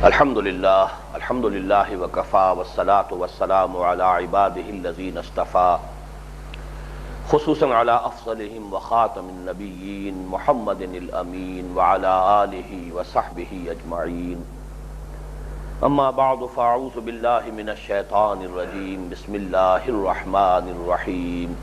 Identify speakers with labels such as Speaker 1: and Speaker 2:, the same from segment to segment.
Speaker 1: الحمد للہ وکفا والصلاة والسلام علی عباده الذین اصطفا خصوصا علی افضلهم وخاتم النبیین محمد الامین وعلی آلہ وصحبہ اجمعین اما بعد فاعوذ باللہ من الشیطان الرجیم بسم اللہ الرحمن الرحیم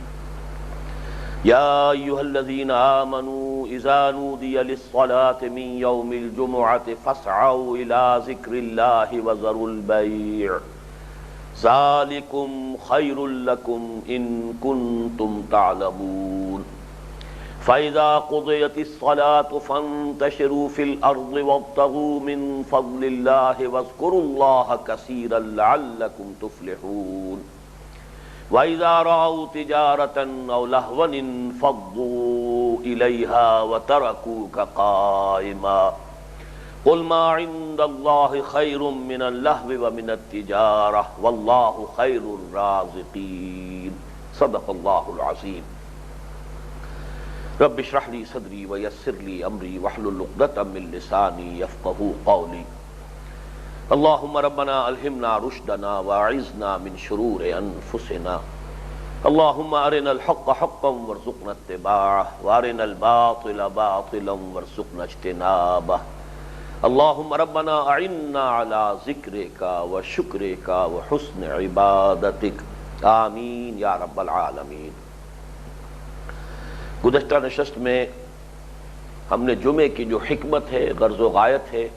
Speaker 1: یا ایھا الذین آمنوا اذا نودی للصلاة من یوم الجمعة فاسعوا الى ذکر اللہ وذروا البیع ذالکم خیر لکم ان کنتم تعلمون فإذا قضيت الصلاة فانتشروا في الأرض وابتغوا من فضل الله واذكروا الله كثيرا لعلكم تفلحون وإذا رأوا تجارة أو لهوا انفضوا إليها وتركوك قائما قل ما عند الله خير من اللهو ومن التجارة والله خير الرازقين صدق الله العظيم رب اشرح لي صدري ويسر لي أمري واحلل عقدة من لساني يفقهوا قولي اللهم ربنا ألهمنا رشدنا واعذنا من شرور أنفسنا اللهم أرنا الحق حقا وارزقنا اتباعه وأرنا الباطل باطلا وارزقنا اجتنابه اللهم ربنا أعنا على ذكرك وشكرك وحسن عبادتك آمين يا رب العالمين۔ گزشتہ نشست میں ہم نے جمعے کی جو حکمت ہے، غرض و غایت ہے،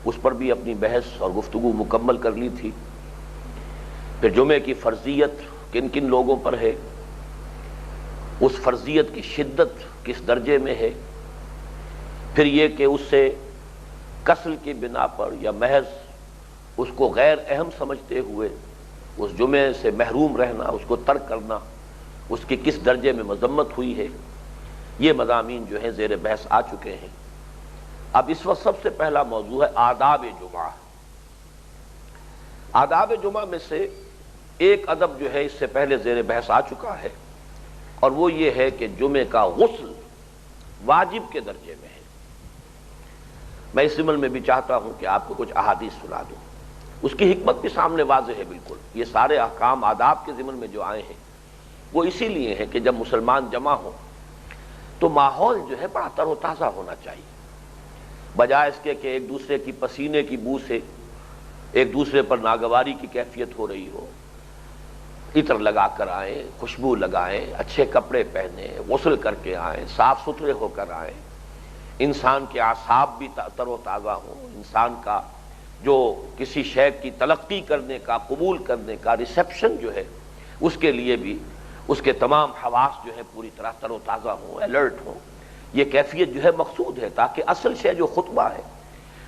Speaker 1: اس پر بھی اپنی بحث اور گفتگو مکمل کر لی تھی۔ پھر جمعے کی فرضیت کن کن لوگوں پر ہے، اس فرضیت کی شدت کس درجے میں ہے، پھر یہ کہ اس سے کسل کی بنا پر یا محض اس کو غیر اہم سمجھتے ہوئے اس جمعے سے محروم رہنا، اس کو ترک کرنا، اس کی کس درجے میں مذمت ہوئی ہے، یہ مضامین جو ہیں زیر بحث آ چکے ہیں۔ اب اس وقت سب سے پہلا موضوع ہے آداب جمعہ۔ آداب جمعہ میں سے ایک ادب جو ہے اس سے پہلے زیر بحث آ چکا ہے، اور وہ یہ ہے کہ جمعے کا غسل واجب کے درجے میں ہے۔ میں اس ضمن میں بھی چاہتا ہوں کہ آپ کو کچھ احادیث سنا دوں، اس کی حکمت بھی سامنے واضح ہے بالکل۔ یہ سارے احکام آداب کے ضمن میں جو آئے ہیں وہ اسی لیے ہے کہ جب مسلمان جمع ہوں تو ماحول جو ہے بڑا تر و تازہ ہونا چاہیے، بجائے اس کے کہ ایک دوسرے کی پسینے کی بو سے ایک دوسرے پر ناگواری کی کیفیت ہو رہی ہو۔ عطر لگا کر آئیں، خوشبو لگائیں، اچھے کپڑے پہنیں، غسل کر کے آئیں، صاف ستھرے ہو کر آئیں، انسان کے اعصاب بھی تر و تازہ ہوں، انسان کا جو کسی شے کی تلقی کرنے کا، قبول کرنے کا ریسیپشن جو ہے، اس کے لیے بھی اس کے تمام حواس جو ہے پوری طرح تر و تازہ ہوں، الرٹ ہوں۔ یہ کیفیت جو ہے مقصود ہے تاکہ اصل شے جو خطبہ ہے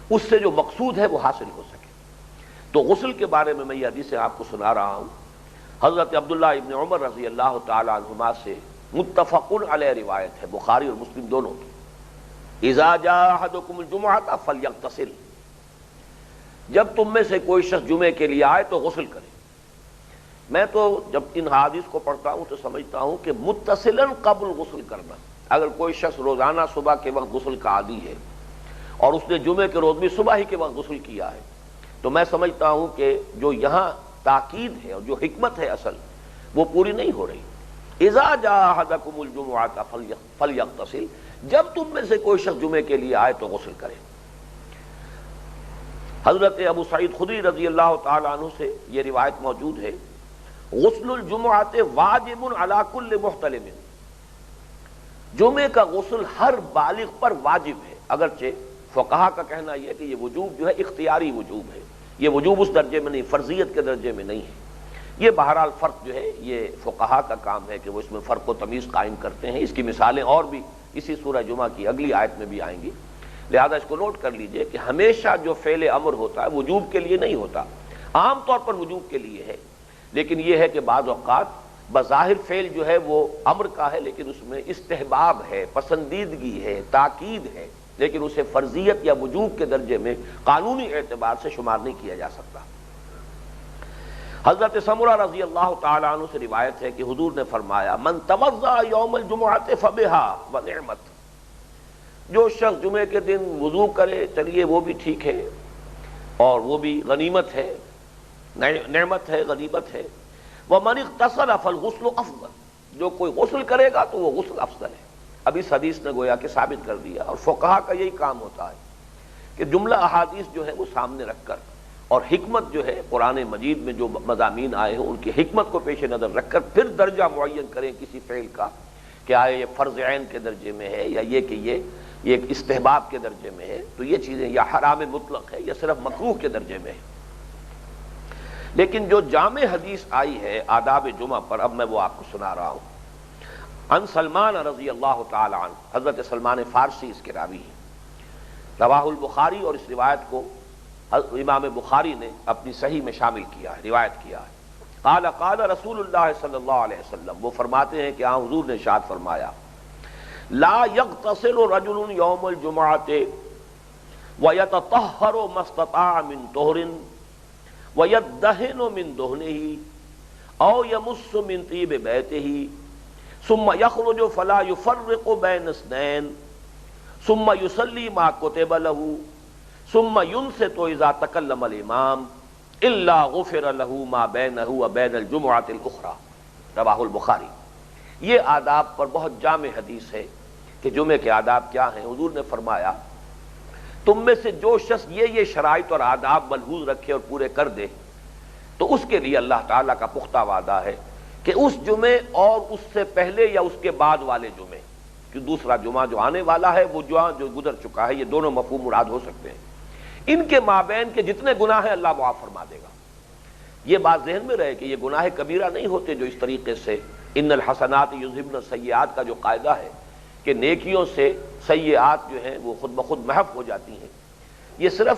Speaker 1: اس سے جو مقصود ہے وہ حاصل ہو سکے۔ تو غسل کے بارے میں یہ حدیث آپ کو سنا رہا ہوں۔ حضرت عبداللہ ابن عمر رضی اللہ تعالی عنہما سے متفق علیہ روایت ہے، بخاری اور مسلم دونوں کی۔ اذا جاء احدکم الجمعۃ فلیغتسل، جب تم میں سے کوئی شخص جمعے کے لیے آئے تو غسل کرے۔ میں تو جب ان حدیث کو پڑھتا ہوں تو سمجھتا ہوں کہ متصلاً قبل غسل کرنا، اگر کوئی شخص روزانہ صبح کے وقت غسل کا عادی ہے اور اس نے جمعے کے روز بھی صبح ہی کے وقت غسل کیا ہے، تو میں سمجھتا ہوں کہ جو یہاں تاکید ہے اور جو حکمت ہے اصل وہ پوری نہیں ہو رہی۔ اذا جاء احدکم الجمعۃ فلیغتسل، جب تم میں سے کوئی شخص جمعے کے لیے آئے تو غسل کرے۔ حضرت ابو سعید خدری رضی اللہ تعالی عنہ سے یہ روایت موجود ہے، غسل الجمعۃ واجب علی کل محتلم، جمعے کا غسل ہر بالغ پر واجب ہے، اگرچہ فقہا کا کہنا یہ ہے کہ یہ وجوب جو ہے اختیاری وجوب ہے، یہ وجوب اس درجے میں نہیں، فرضیت کے درجے میں نہیں ہے۔ یہ بہرحال فرق جو ہے یہ فقہا کا کام ہے کہ وہ اس میں فرق و تمیز قائم کرتے ہیں۔ اس کی مثالیں اور بھی اسی سورہ جمعہ کی اگلی آیت میں بھی آئیں گی، لہذا اس کو نوٹ کر لیجئے کہ ہمیشہ جو فعل امر ہوتا ہے وجوب کے لیے نہیں ہوتا، عام طور پر وجوب کے لیے ہے، لیکن یہ ہے کہ بعض اوقات بظاہر فعل جو ہے وہ امر کا ہے لیکن اس میں استحباب ہے، پسندیدگی ہے، تاکید ہے، لیکن اسے فرضیت یا وجوب کے درجے میں قانونی اعتبار سے شمار نہیں کیا جا سکتا۔ حضرت سمرہ رضی اللہ تعالی عنہ سے روایت ہے کہ حضور نے فرمایا من توضأ یوم الجمعۃ فبها ونعمت، جو شخص جمعے کے دن وضو کرے چلیے وہ بھی ٹھیک ہے، اور وہ بھی غنیمت ہے، نعمت ہے، غنیمت ہے۔ وَمَنِ اغْتَسَلَ فَالْغُسْلُ أَفْضَلُ، جو کوئی غسل کرے گا تو وہ غسل افضل ہے۔ اب اس حدیث نے گویا کہ ثابت کر دیا، اور فقہا کا یہی کام ہوتا ہے کہ جملہ احادیث جو ہے وہ سامنے رکھ کر، اور حکمت جو ہے قرآن مجید میں جو مضامین آئے ہیں ان کی حکمت کو پیش نظر رکھ کر پھر درجہ معین کریں کسی فعل کا کہ آئے یہ فرض عین کے درجے میں ہے یا یہ کہ یہ ایک استحباب کے درجے میں ہے، تو یہ چیزیں یا حرام مطلق ہے یا صرف مکروہ کے درجے میں ہے۔ لیکن جو جامع حدیث آئی ہے آداب جمعہ پر، اب میں وہ آپ کو سنا رہا ہوں۔ عن سلمان رضی اللہ تعالی عنہ، حضرت سلمان فارسی اس کے راوی ہیں، رواہ البخاری، اور اس روایت کو امام بخاری نے اپنی صحیح میں شامل کیا ہے، روایت کیا ہے۔ قال قال رسول اللہ صلی اللہ علیہ وسلم، وہ فرماتے ہیں کہ حضور نے ارشاد فرمایا، لا یغتسل رجل یوم الجمعۃ ویتطہر ما استطاع من طہر ویدہن من دہنہ او یمس من طیب بیتہ ثم یخرج فلا یفرق بین اثنین ثم یصلی ما کتب له ثم ينصت اذا تکلم الامام الا غفر له ما بینہ وبین الجمعۃ الاخرى، رواہ البخاری۔ یہ آداب پر بہت جامع حدیث ہے کہ جمعے کے آداب کیا ہیں۔ حضور نے فرمایا تم میں سے جو شخص یہ شرائط اور آداب ملحوظ رکھے اور پورے کر دے تو اس کے لیے اللہ تعالیٰ کا پختہ وعدہ ہے کہ اس جمعے اور اس سے پہلے یا اس کے بعد والے جمعے، کہ دوسرا جمعہ جو آنے والا ہے وہ جو گزر چکا ہے، یہ دونوں مفہوم مراد ہو سکتے ہیں، ان کے مابین کے جتنے گناہ ہیں اللہ معاف فرما دے گا۔ یہ بات ذہن میں رہے کہ یہ گناہ کبیرہ نہیں ہوتے جو اس طریقے سے ان الحسنات یذہبن السیئات کا جو قاعدہ ہے کہ نیکیوں سے سیئات جو ہیں وہ خود بخود محو ہو جاتی ہیں، یہ صرف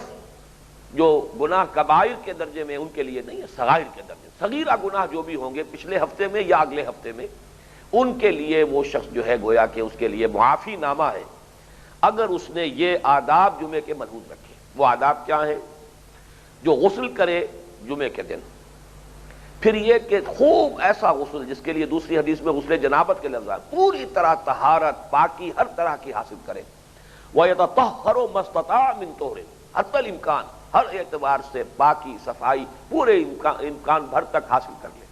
Speaker 1: جو گناہ کبائر کے درجے میں ان کے لیے نہیں ہے، صغائر کے درجے، صغیرہ گناہ جو بھی ہوں گے پچھلے ہفتے میں یا اگلے ہفتے میں، ان کے لیے وہ شخص جو ہے گویا کہ اس کے لیے معافی نامہ ہے اگر اس نے یہ آداب جمعے کے ملحوظ رکھے۔ وہ آداب کیا ہیں؟ جو غسل کرے جمعے کے دن، پھر یہ کہ خوب ایسا غسل جس کے لیے دوسری حدیث میں غسل جنابت کے لفظ، پوری طرح طہارت پاکی ہر طرح کی حاصل کرے۔ وَيَتَطَهَّرُ مَا اسْتَطَاعَ مِن طُہْرٍ، حتی الامکان، ہر اعتبار سے پاکی صفائی پورے امکان بھر تک حاصل کر لے۔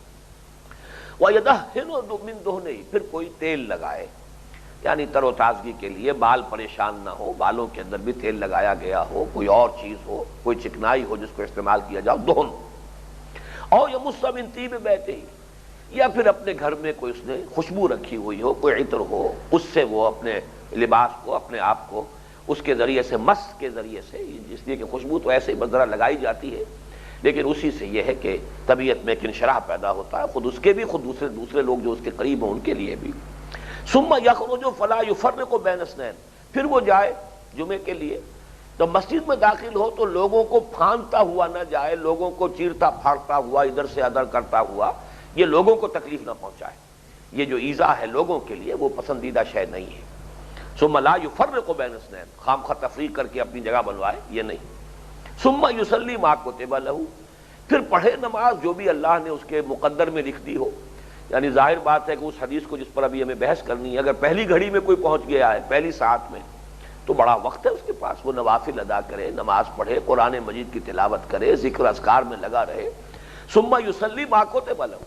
Speaker 1: وَيَدَهِنُ مِن دُهْنِهِ، پھر کوئی تیل لگائے، یعنی تر و تازگی کے لیے بال پریشان نہ ہو، بالوں کے اندر بھی تیل لگایا گیا ہو، کوئی اور چیز ہو، کوئی چکنائی ہو جس کو استعمال کیا جاؤ، دہن۔ اور یمس من طیب بیتہ، یا پھر اپنے گھر میں کوئی اس نے خوشبو رکھی ہوئی ہو، کوئی عطر ہو، اس سے وہ اپنے لباس کو، اپنے آپ کو اس کے ذریعے سے، مس کے ذریعے سے، اس لیے کہ خوشبو تو ایسے ہی بذرا لگائی جاتی ہے لیکن اسی سے یہ ہے کہ طبیعت میں ایک انشراح پیدا ہوتا ہے، خود اس کے بھی، خود دوسرے لوگ جو اس کے قریب ہیں ان کے لیے بھی۔ ثم یخرج فلا یفرق بین اثنین، پھر وہ جائے جمعے کے لیے تو مسجد میں داخل ہو تو لوگوں کو پھاندتا ہوا نہ جائے، لوگوں کو چیرتا پھاڑتا ہوا، ادھر سے ادھر کرتا ہوا، یہ لوگوں کو تکلیف نہ پہنچائے۔ یہ جو ایذا ہے لوگوں کے لیے وہ پسندیدہ شے نہیں ہے۔ ثم لا یفرق بین اثنین، خامخواہ تفریق کر کے اپنی جگہ بنوائے، یہ نہیں۔ ثم یصلی ما کتب لہ، پھر پڑھے نماز جو بھی اللہ نے اس کے مقدر میں لکھ دی ہو۔ یعنی ظاہر بات ہے کہ اس حدیث کو جس پر ابھی ہمیں بحث کرنی ہے، اگر پہلی گھڑی میں کوئی پہنچ گیا ہے، پہلی ساعت میں، تو بڑا وقت ہے اس کے پاس، وہ نوافل ادا کرے، نماز پڑھے، قرآن مجید کی تلاوت کرے، ذکر اذکار میں لگا رہے۔ ثم یصلی ما کتب لہ،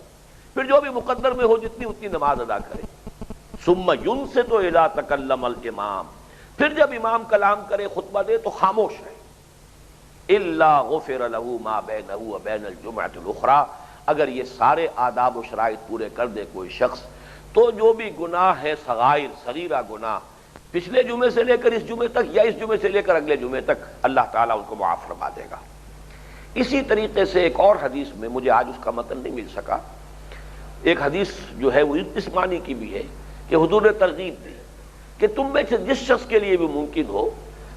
Speaker 1: پھر جو بھی مقدر میں ہو جتنی اتنی نماز ادا کرے۔ ثم ینصت اذا تکلم الامام، پھر جب امام کلام کرے، خطبہ دے تو خاموش رہے۔ الا غفر له ما بینہ وبین الجمعۃ الاخری، اگر یہ سارے آداب و شرائط پورے کر دے کوئی شخص تو جو بھی گناہ ہے صغائر، صغیرہ گناہ، پچھلے جمعے سے لے کر اس جمعے تک یا اس جمعے سے لے کر اگلے جمعے تک اللہ تعالیٰ ان کو معاف فرما دے گا۔ اسی طریقے سے ایک اور حدیث میں، مجھے آج اس کا متن نہیں مل سکا، ایک حدیث جو ہے وہ اس معنی کی بھی ہے کہ حضور نے ترغیب دی کہ تم میں سے جس شخص کے لیے بھی ممکن ہو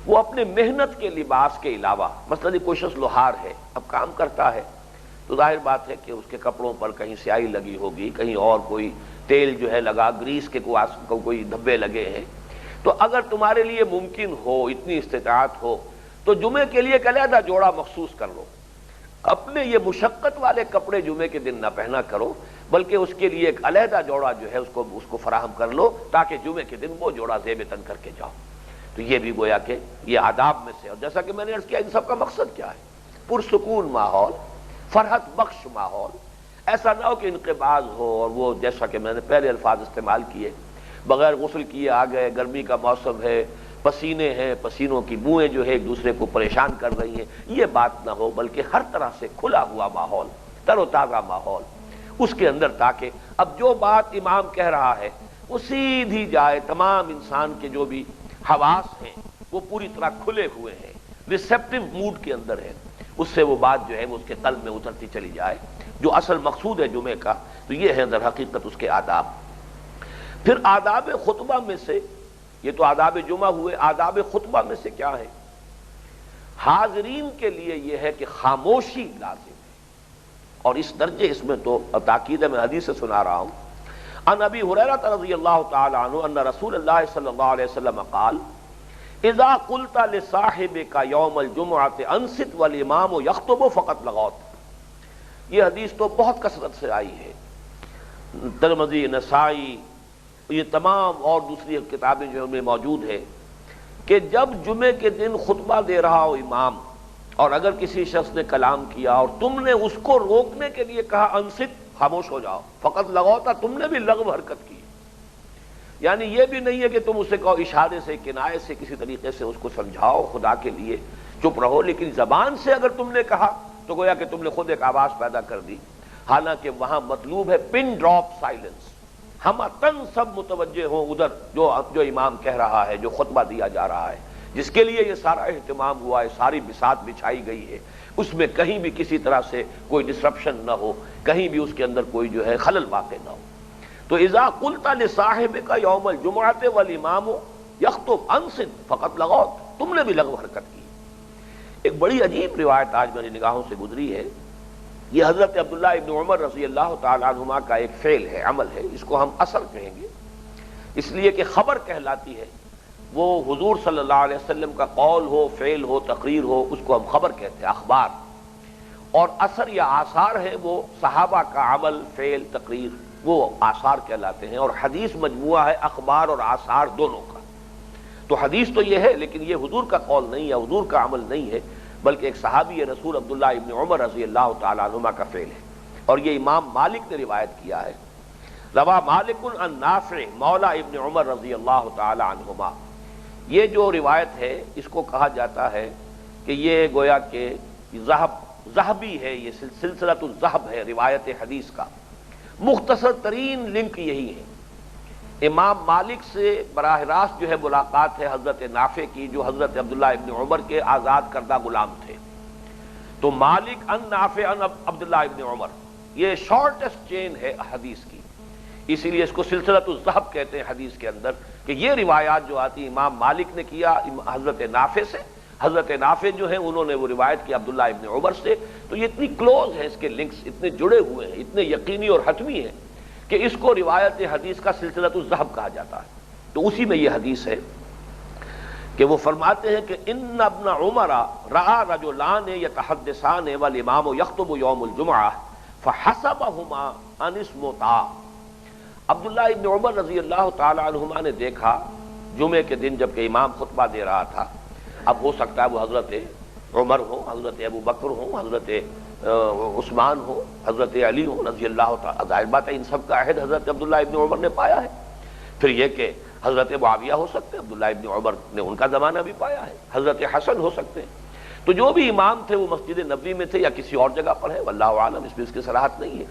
Speaker 1: وہ اپنے محنت کے لباس کے علاوہ، مثلا کوئی شخص لوہار ہے، اب کام کرتا ہے تو ظاہر بات ہے کہ اس کے کپڑوں پر کہیں سیاہی لگی ہوگی، کہیں اور کوئی تیل جو ہے لگا، گریس کے کوئی دھبے لگے ہیں، تو اگر تمہارے لیے ممکن ہو، اتنی استطاعت ہو، تو جمعے کے لیے ایک علیحدہ جوڑا مخصوص کر لو۔ اپنے یہ مشقت والے کپڑے جمعے کے دن نہ پہنا کرو، بلکہ اس کے لیے ایک علیحدہ جوڑا جو ہے اس کو فراہم کر لو تاکہ جمعے کے دن وہ جوڑا زیب تن کر کے جاؤ۔ تو یہ بھی گویا کہ یہ آداب میں سے، اور جیسا کہ میں نے عرض کیا ان سب کا مقصد کیا ہے؟ پرسکون ماحول، فرحت بخش ماحول، ایسا نہ ہو کہ انقباض ہو اور وہ جیسا کہ میں نے پہلے الفاظ استعمال کیے، بغیر غسل کیے آ گئے، گرمی کا موسم ہے، پسینے ہیں، پسینوں کی بوئیں جو ہے ایک دوسرے کو پریشان کر رہی ہیں، یہ بات نہ ہو، بلکہ ہر طرح سے کھلا ہوا ماحول، تر و تازہ ماحول، اس کے اندر تاکہ اب جو بات امام کہہ رہا ہے وہ سیدھی جائے، تمام انسان کے جو بھی حواس ہیں وہ پوری طرح کھلے ہوئے ہیں، ریسیپٹیو موڈ کے اندر ہے، اس سے وہ بات جو ہے وہ اس کے قلب میں اترتی چلی جائے، جو اصل مقصود ہے جمعے کا۔ تو یہ ہے در حقیقت اس کے آداب۔ پھر آداب خطبہ میں سے، یہ تو آداب جمعہ ہوئے، آداب خطبہ میں سے کیا ہے؟ حاضرین کے لیے یہ ہے کہ خاموشی لازم ہے، اور اس درجے اس میں تو تاکید ہے، میں حدیث سے سنا رہا ہوں، عن ابی ہریرہ رضی اللہ تعالی عنہ ان رسول اللہ صلی اللہ علیہ وسلم قال اذا قلت لصاحبك یوم الجمعۃ انصت والامام یخطب فقط لغوت۔ یہ حدیث تو بہت کثرت سے آئی ہے، ترمذی، نسائی، یہ تمام اور دوسری کتابیں جو ان میں موجود ہے کہ جب جمعے کے دن خطبہ دے رہا ہو امام، اور اگر کسی شخص نے کلام کیا اور تم نے اس کو روکنے کے لیے کہا انصت، خاموش ہو جاؤ، فقط لغوتا، تم نے بھی لغو حرکت کی، یعنی یہ بھی نہیں ہے کہ تم اسے کہو اشارے سے، کنایے سے، کسی طریقے سے اس کو سمجھاؤ خدا کے لیے، چپ رہو، لیکن زبان سے اگر تم نے کہا تو گویا کہ تم نے خود ایک آواز پیدا کر دی، حالانکہ وہاں مطلوب ہے پن ڈراپ سائلنس، ہم تن سب متوجہ ہوں ادھر جو امام کہہ رہا ہے، جو خطبہ دیا جا رہا ہے، جس کے لیے یہ سارا اہتمام ہوا ہے، ساری بساط بچھائی گئی ہے، اس میں کہیں بھی کسی طرح سے کوئی ڈسرپشن نہ ہو، کہیں بھی اس کے اندر کوئی جو ہے خلل واقع نہ ہو۔ تو اذا قلت لصاحبک یوم الجمعۃ والامام یخطب انصت فقط لغوت، تم نے بھی لغو حرکت کی۔ ایک بڑی عجیب روایت آج میری نگاہوں سے گزری ہے، یہ حضرت عبداللہ ابن عمر رضی اللہ تعالی عنہما کا ایک فعل ہے، عمل ہے، اس کو ہم اثر کہیں گے، اس لیے کہ خبر کہلاتی ہے، وہ حضور صلی اللہ علیہ وسلم کا قول ہو، فعل ہو، تقریر ہو، اس کو ہم خبر کہتے ہیں، اخبار، اور اثر یا آثار ہے وہ صحابہ کا عمل، فعل، تقریر، وہ آثار کہلاتے ہیں، اور حدیث مجموعہ ہے اخبار اور آثار دونوں کا۔ تو حدیث تو یہ ہے، لیکن یہ حضور کا قول نہیں ہے، حضور کا عمل نہیں ہے، بلکہ ایک صحابی رسول عبداللہ ابن عمر رضی اللہ تعالی عنہما کا فعل ہے، اور یہ امام مالک نے روایت کیا ہے، روا مالک عن نافع مولا ابن عمر رضی اللہ تعالی عنہما۔ یہ جو روایت ہے اس کو کہا جاتا ہے کہ یہ گویا کہ ذہبی ہے، یہ سلسلۃ الذہب ہے روایت حدیث کا، مختصر ترین لنک یہی ہے۔ امام مالک سے براہ راست جو ہے ملاقات ہے حضرت نافع کی، جو حضرت عبداللہ ابن عمر کے آزاد کردہ غلام تھے۔ تو مالک ان نافع ان عبداللہ ابن عمر، یہ شارٹسٹ چین ہے حدیث کی، اسی لیے اس کو سلسلۃ الذہب کہتے ہیں حدیث کے اندر، کہ یہ روایات جو آتی امام مالک نے کیا حضرت نافع سے، حضرت نافع جو ہیں انہوں نے وہ روایت کی عبداللہ ابن عمر سے، تو یہ اتنی کلوز ہے، اس کے لنکس اتنے جڑے ہوئے ہیں، اتنے یقینی اور حتمی ہیں کہ اس کو روایت حدیث کا سلسلۃ الذہب کہا جاتا ہے۔ تو اسی میں یہ حدیث ہے کہ وہ فرماتے ہیں کہ ان ابن عمر رأى رجلان يتحدثان والامام يخطب يوم الجمعہ فحسبهما ان اسمتا۔ عبداللہ ابن عمر رضی اللہ تعالی عنہما نے دیکھا جمعے کے دن جب کہ امام خطبہ دے رہا تھا، اب ہو سکتا ہے وہ حضرت عمر ہو، حضرت ابو بکر ہو، حضرت عثمان ہو، حضرت علی ہو رضی اللہ تعالی، ظاہر بات ہے ان سب کا عہد حضرت عبداللہ ابن عمر نے پایا ہے۔ پھر یہ کہ حضرت معاویہ ہو سکتے ہیں، عبداللہ ابن عمر نے ان کا زمانہ بھی پایا ہے، حضرت حسن ہو سکتے ہیں، تو جو بھی امام تھے وہ مسجد نبوی میں تھے یا کسی اور جگہ پر ہے، واللہ عالم، اس میں اس کی صراحت نہیں ہے۔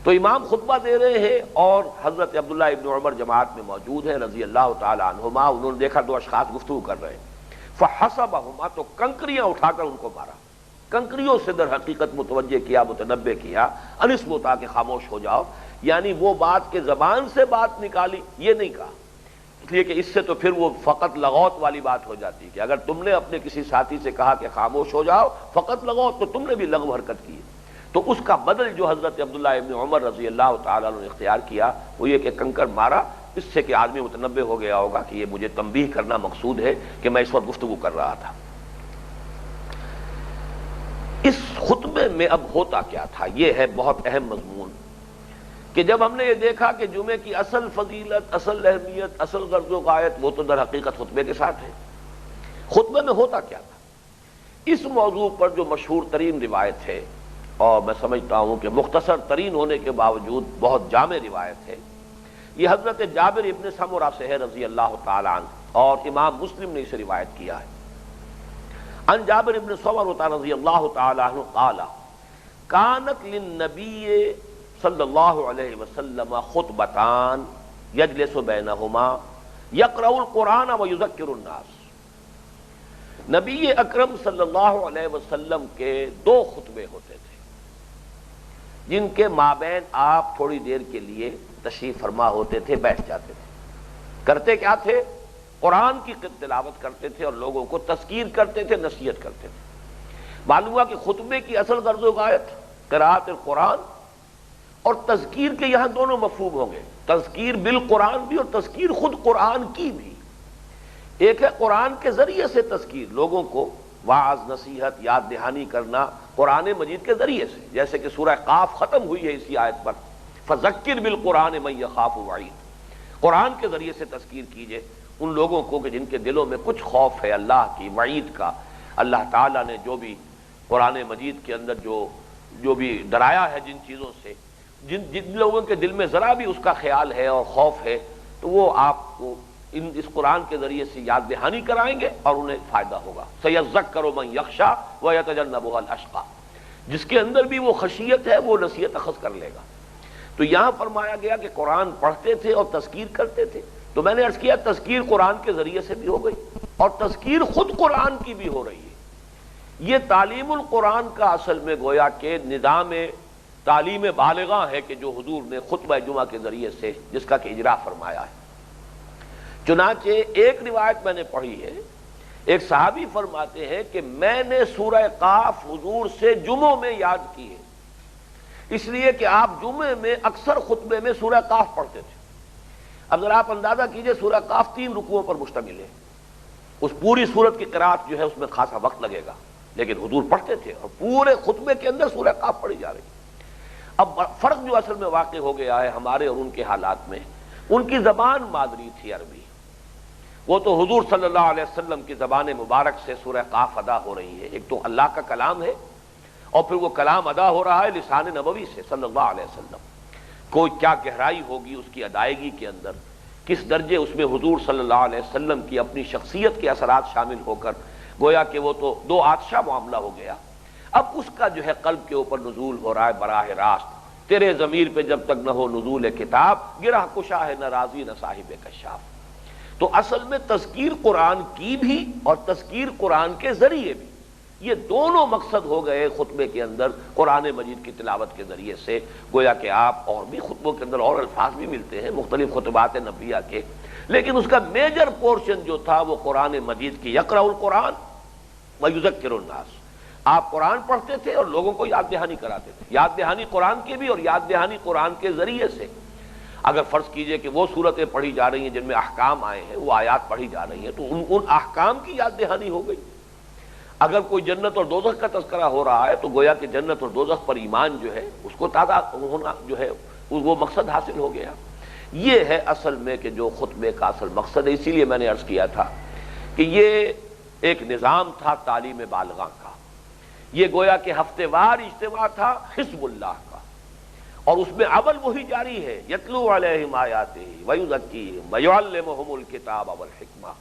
Speaker 1: تو امام خطبہ دے رہے ہیں اور حضرت عبداللہ ابن عمر جماعت میں موجود ہیں رضی اللہ تعالی عنہما، انہوں نے دیکھا دو اشخاص گفتگو کر رہے ہیں، فحسبہما، تو کنکریاں اٹھا کر ان کو مارا، کنکریوں سے در حقیقت متوجہ کیا، متنبہ کیا، انسمتا کہ خاموش ہو جاؤ، یعنی وہ بات کے زبان سے بات نکالی یہ نہیں کہا، اس لیے کہ اس سے تو پھر وہ فقط لغوت والی بات ہو جاتی ہے کہ اگر تم نے اپنے کسی ساتھی سے کہا کہ خاموش ہو جاؤ فقط لغوت، تو تم نے بھی لغو حرکت کی ہے۔ تو اس کا بدل جو حضرت عبداللہ ابن عمر رضی اللہ تعالیٰ عنہ نے اختیار کیا وہ یہ کہ کنکر مارا، اس سے کہ آدمی متنبہ ہو گیا ہوگا کہ یہ مجھے تنبیہ کرنا مقصود ہے کہ میں اس وقت گفتگو کر رہا تھا۔ اس خطبے میں اب ہوتا کیا تھا، یہ ہے بہت اہم مضمون، کہ جب ہم نے یہ دیکھا کہ جمعے کی اصل فضیلت، اصل اہمیت، اصل غرض و غایت وہ تو در حقیقت خطبے کے ساتھ ہے، خطبے میں ہوتا کیا تھا اس موضوع پر جو مشہور ترین روایت ہے، اور میں سمجھتا ہوں کہ مختصر ترین ہونے کے باوجود بہت جامع روایت ہے، یہ حضرت جابر ابن سمرہ سے ہے رضی اللہ تعالی عنہ، اور امام مسلم نے اسے روایت کیا ہے۔ عن جابر ابن سمرہ رضی اللہ تعالی عنہ قال کانت للنبی صلی اللہ علیہ وسلم خطبتان یجلس بینہما یقرأ القرآن ویذکر الناس۔ نبی اکرم صلی اللہ علیہ وسلم کے دو خطبے ہوتے تھے جن کے مابین آپ تھوڑی دیر کے لیے تشریف فرما ہوتے تھے، بیٹھ جاتے تھے۔ کرتے کیا تھے؟ قرآن کی تلاوت کرتے تھے اور لوگوں کو تذکیر کرتے تھے، نصیحت کرتے تھے۔ معلوم ہوا کہ خطبے کی اصل غرض و غایت قراءت القرآن اور تذکیر کے یہاں دونوں مفہوم ہوں گے، تذکیر بالقرآن بھی اور تذکیر خود قرآن کی بھی۔ ایک ہے قرآن کے ذریعے سے تذکیر، لوگوں کو واعظ، نصیحت، یاد دہانی کرنا قرآن مجید کے ذریعے سے، جیسے کہ سورہ قاف ختم ہوئی ہے اسی آیت پر، فذکر بالقرآن من یخاف وعید۔ قرآن کے ذریعے سے تذکیر کیجئے ان لوگوں کو کہ جن کے دلوں میں کچھ خوف ہے اللہ کی وعید کا۔ اللہ تعالیٰ نے جو بھی قرآن مجید کے اندر جو بھی ڈرایا ہے جن چیزوں سے، جن لوگوں کے دل میں ذرا بھی اس کا خیال ہے اور خوف ہے، تو وہ آپ کو اس قرآن کے ذریعے سے یاد دہانی کرائیں گے اور انہیں فائدہ ہوگا۔ سَيَذَّكَّرُ مَن يَخْشَىٰ وَيَتَجَنَّبُهَا الْأَشْقَىٰ، جس کے اندر بھی وہ خشیت ہے وہ نصیحت اخذ کر لے گا۔ تو یہاں فرمایا گیا کہ قرآن پڑھتے تھے اور تذکیر کرتے تھے، تو میں نے عرض کیا تذکیر قرآن کے ذریعے سے بھی ہو گئی اور تذکیر خود قرآن کی بھی ہو رہی ہے۔ یہ تعلیم القرآن کا اصل میں گویا کہ نظام تعلیم بالغاں ہے کہ جو حضور نے خطبہ جمعہ کے ذریعے سے جس کا کہ اجرا فرمایا ہے۔ چنانچہ ایک روایت میں نے پڑھی ہے، ایک صحابی فرماتے ہیں کہ میں نے سورہ قاف حضور سے جمعوں میں یاد کی ہے، اس لیے کہ آپ جمعے میں اکثر خطبے میں سورہ قاف پڑھتے تھے۔ اب ذرا آپ اندازہ کیجئے سورہ قاف 3 رکوعوں پر مشتمل ہے، اس پوری سورت کی قرأت جو ہے اس میں خاصا وقت لگے گا، لیکن حضور پڑھتے تھے اور پورے خطبے کے اندر سورہ قاف پڑھی جا رہی۔ اب فرق جو اصل میں واقع ہو گیا ہے ہمارے اور ان کے حالات میں، ان کی زبان مادری تھی عربی، وہ تو حضور صلی اللہ علیہ وسلم کی زبان مبارک سے سورہ قاف ادا ہو رہی ہے، ایک تو اللہ کا کلام ہے اور پھر وہ کلام ادا ہو رہا ہے لسان نبوی سے صلی اللہ علیہ وسلم۔ کوئی کیا گہرائی ہوگی اس کی ادائیگی کے اندر، کس درجے اس میں حضور صلی اللہ علیہ وسلم کی اپنی شخصیت کے اثرات شامل ہو کر گویا کہ وہ تو دو آتشہ معاملہ ہو گیا۔ اب اس کا جو ہے قلب کے اوپر نزول ہو رہا ہے براہ راست، تیرے ضمیر پہ جب تک نہ ہو نزول کتاب، گرہ کشا ہے نہ راضی نہ صاحب کشاف۔ تو اصل میں تذکیر قرآن کی بھی اور تذکیر قرآن کے ذریعے بھی، یہ دونوں مقصد ہو گئے خطبے کے اندر قرآن مجید کی تلاوت کے ذریعے سے۔ گویا کہ آپ اور بھی خطبوں کے اندر اور الفاظ بھی ملتے ہیں مختلف خطبات نبویہ کے، لیکن اس کا میجر پورشن جو تھا وہ قرآن مجید کی یقرأ القرآن ویذکر الناس۔ آپ قرآن پڑھتے تھے اور لوگوں کو یاد دہانی کراتے تھے، یاد دہانی قرآن کی بھی اور یاد دہانی قرآن کے ذریعے سے۔ اگر فرض کیجئے کہ وہ صورتیں پڑھی جا رہی ہیں جن میں احکام آئے ہیں، وہ آیات پڑھی جا رہی ہیں، تو ان احکام کی یاد دہانی ہو گئی۔ اگر کوئی جنت اور دوزخ کا تذکرہ ہو رہا ہے تو گویا کہ جنت اور دوزخ پر ایمان جو ہے اس کو تازہ ہونا جو ہے وہ مقصد حاصل ہو گیا۔ یہ ہے اصل میں کہ جو خطبے کا اصل مقصد ہے۔ اسی لیے میں نے عرض کیا تھا کہ یہ ایک نظام تھا تعلیم بالغاں کا، یہ گویا کہ ہفتے وار اجتماع تھا حزب اللہ کا، اور اس میں عمل وہی جاری ہے، یتلو علیہم آیاتہ ویزکیہم ویعلمہم الکتاب والحکمہ،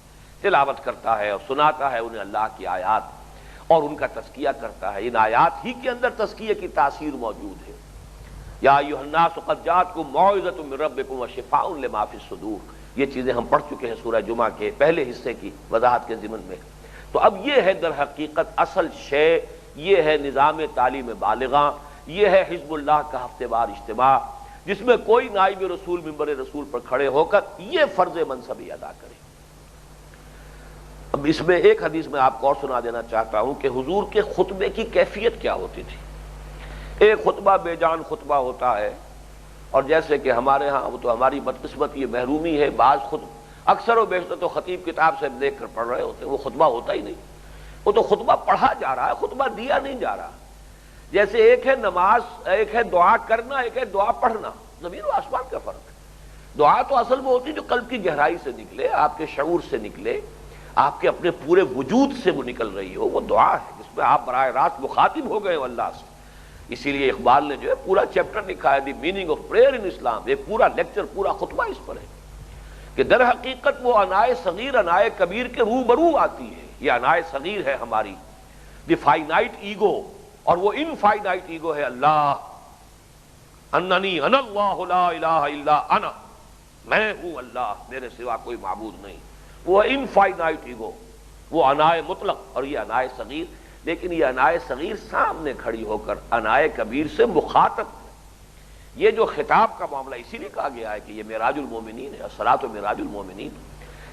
Speaker 1: تلاوت کرتا ہے اور سناتا ہے انہیں اللہ کی آیات اور ان کا تزکیہ کرتا ہے۔ ان آیات ہی کے اندر تزکیہ کی تاثیر موجود ہے۔ یا ایھا الناس قد جاءتکم موعظۃ من ربکم وشفاء لما فی الصدور، یہ چیزیں ہم پڑھ چکے ہیں سورہ جمعہ کے پہلے حصے کی وضاحت کے ضمن میں۔ تو اب یہ ہے در حقیقت اصل شے، یہ ہے نظام تعلیم بالغاں، یہ ہے حزب اللہ کا ہفتے وار اجتماع، جس میں کوئی نائب رسول منبر رسول پر کھڑے ہو کر یہ فرض منصبی ادا کرے۔ اب اس میں ایک حدیث میں آپ کو اور سنا دینا چاہتا ہوں کہ حضور کے خطبے کی کیفیت کیا ہوتی تھی۔ ایک خطبہ بے جان خطبہ ہوتا ہے، اور جیسے کہ ہمارے ہاں وہ تو ہماری بدقسمت یہ محرومی ہے، بعض اکثر و بیشتر تو خطیب کتاب سے دیکھ کر پڑھ رہے ہوتے ہیں، وہ خطبہ ہوتا ہی نہیں، وہ تو خطبہ پڑھا جا رہا ہے، خطبہ دیا نہیں جا رہا۔ جیسے ایک ہے نماز، ایک ہے دعا کرنا، ایک ہے دعا پڑھنا، زمین و آسمان کا فرق ہے۔ دعا تو اصل میں ہوتی جو قلب کی گہرائی سے نکلے، آپ کے شعور سے نکلے، آپ کے اپنے پورے وجود سے وہ نکل رہی ہو، وہ دعا ہے جس اس میں آپ براہ راست مخاطب ہو گئے ہو اللہ سے. اسی لیے اقبال نے جو ہے پورا چیپٹر لکھا ہے دی میننگ آف پریئر ان اسلام. ایک پورا لیکچر پورا خطبہ اس پر ہے کہ در حقیقت وہ انائے صغیر انائے کبیر کے روبرو آتی ہے. یہ انائے صغیر ہے ہماری دی فائنائٹ ایگو, اور وہ انفائنائٹ ایگو ہے اللہ. اننی انا اللہ لا الہ الا انا, میں ہوں اللہ, میرے سوا کوئی معبود نہیں. وہ انفائنائٹ ایگو, وہ انائے مطلق اور یہ انائے صغیر. لیکن یہ انائے صغیر سامنے کھڑی ہو کر انائے کبیر سے مخاطب. یہ جو خطاب کا معاملہ اسی لیے کہا گیا ہے کہ یہ معراج المومنین ہے, الصلاۃ معراج المومنین.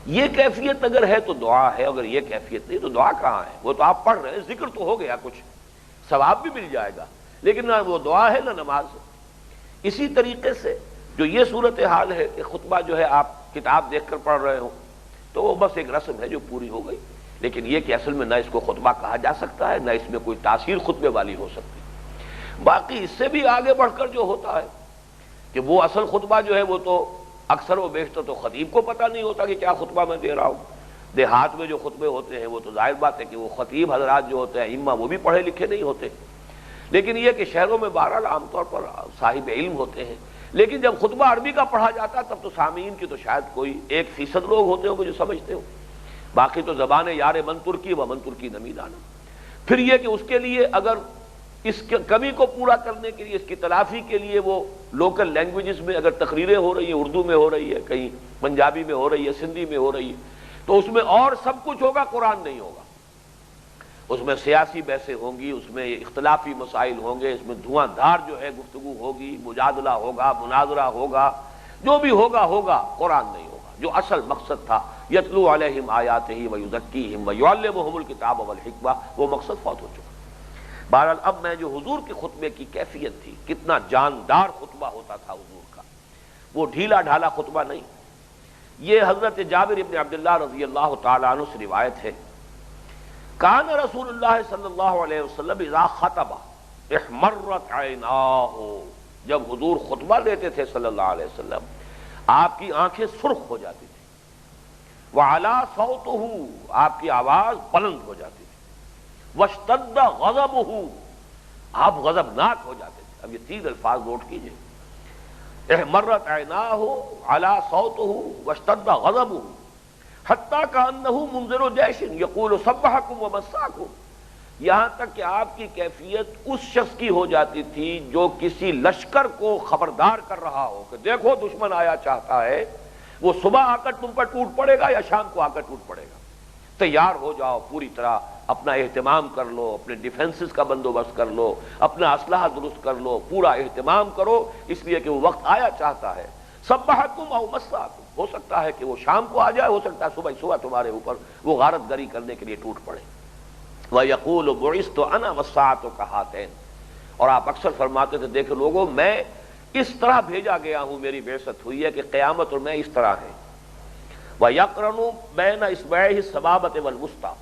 Speaker 1: یہ کیفیت اگر ہے تو دعا ہے, اگر یہ کیفیت نہیں تو دعا کہاں ہے؟ وہ تو آپ پڑھ رہے ہیں, ذکر تو ہو گیا, کچھ ثواب بھی مل جائے گا, لیکن نہ وہ دعا ہے نہ نماز ہے. اسی طریقے سے جو یہ صورتحال ہے کہ خطبہ جو ہے آپ کتاب دیکھ کر پڑھ رہے ہو تو وہ بس ایک رسم ہے جو پوری ہو گئی. لیکن یہ کہ اصل میں نہ اس کو خطبہ کہا جا سکتا ہے, نہ اس میں کوئی تاثیر خطبے والی ہو سکتی. باقی اس سے بھی آگے بڑھ کر جو ہوتا ہے کہ وہ اصل خطبہ جو ہے وہ تو اکثر و بیشتر تو خطیب کو پتہ نہیں ہوتا کہ کیا خطبہ میں دے رہا ہوں. دیہات میں جو خطبے ہوتے ہیں وہ تو ظاہر بات ہے کہ وہ خطیب حضرات جو ہوتے ہیں ائمہ وہ بھی پڑھے لکھے نہیں ہوتے. لیکن یہ کہ شہروں میں بہرحال عام طور پر صاحب علم ہوتے ہیں. لیکن جب خطبہ عربی کا پڑھا جاتا تب تو سامعین کی تو شاید کوئی 1% لوگ ہوتے ہوں جو سمجھتے ہو, باقی تو زبان یار من ترکی و من ترکی نمی دانا. پھر یہ کہ اس کے لیے اگر اس کمی کو پورا کرنے کے لیے, اس کی تلافی کے لیے وہ لوکل لینگویجز میں اگر تقریریں ہو رہی ہیں, اردو میں ہو رہی ہے, کہیں پنجابی میں ہو رہی ہے, سندھی میں ہو رہی ہے, تو اس میں اور سب کچھ ہوگا, قرآن نہیں ہوگا. اس میں سیاسی بحثیں ہوں گی, اس میں اختلافی مسائل ہوں گے, اس میں دھواں دھار جو ہے گفتگو ہوگی, مجادلہ ہوگا, مناظرہ ہوگا, جو بھی ہوگا ہوگا, قرآن نہیں ہوگا. جو اصل مقصد تھا یتلو علیہم آیاتہ ویزکیہم ویعلمہم الکتاب والحکمہ, وہ مقصد فوت ہو چکا. بہرحال اب میں جو حضور کے خطبے کی کیفیت تھی, کتنا جاندار خطبہ ہوتا تھا حضور کا, وہ ڈھیلا ڈھالا خطبہ نہیں. یہ حضرت جابر ابن عبداللہ رضی اللہ تعالیٰ عنہ سے روایت ہے, کان رسول اللہ صلی اللہ علیہ وسلم اذا خطب احمرت عیناہ, جب حضور خطبہ دیتے تھے صلی اللہ علیہ وسلم آپ کی آنکھیں سرخ ہو جاتی تھی. وعلا صوتہ, آپ کی آواز بلند ہو جاتی تھی. واشتد غضبہ, آپ غضبناک ہو جاتے تھے. اب یہ 3 الفاظ نوٹ کیجئے, احمرت عیناہ, علا صوتہ, واشتد غضبہ, حتیٰ کأنہ منذر جیش یقول صبحکم ومساکم, یہاں تک کہ آپ کی کیفیت اس شخص کی ہو جاتی تھی جو کسی لشکر کو خبردار کر رہا ہو کہ دیکھو دشمن آیا چاہتا ہے, وہ صبح آ کر تم پر ٹوٹ پڑے گا یا شام کو آ کر ٹوٹ پڑے گا, تیار ہو جاؤ, پوری طرح اپنا اہتمام کر لو, اپنے ڈیفنسز کا بندوبست کر لو, اپنا اسلحہ درست کر لو, پورا اہتمام کرو, اس لیے کہ وہ وقت آیا چاہتا ہے. صبحکم او مساکم, ہو سکتا ہے کہ وہ شام کو آ جائے, ہو سکتا ہے صبح تمہارے اوپر وہ غارت گری کرنے کے لیے ٹوٹ پڑے. وَيَقُولُ بُعِثْتُ أَنَا وَالسَّاعَةُ كَهَاتَيْنِ, اور آپ اکثر فرماتے تھے دیکھو لوگوں میں اس طرح بھیجا گیا ہوں, میری بعثت ہوئی ہے کہ قیامت اور میں اس طرح ہے. وَيَقْرَنُ بَيْنَ إِصْبَعَيْهِ السَّبَابَةِ وَالْوُسْطَى,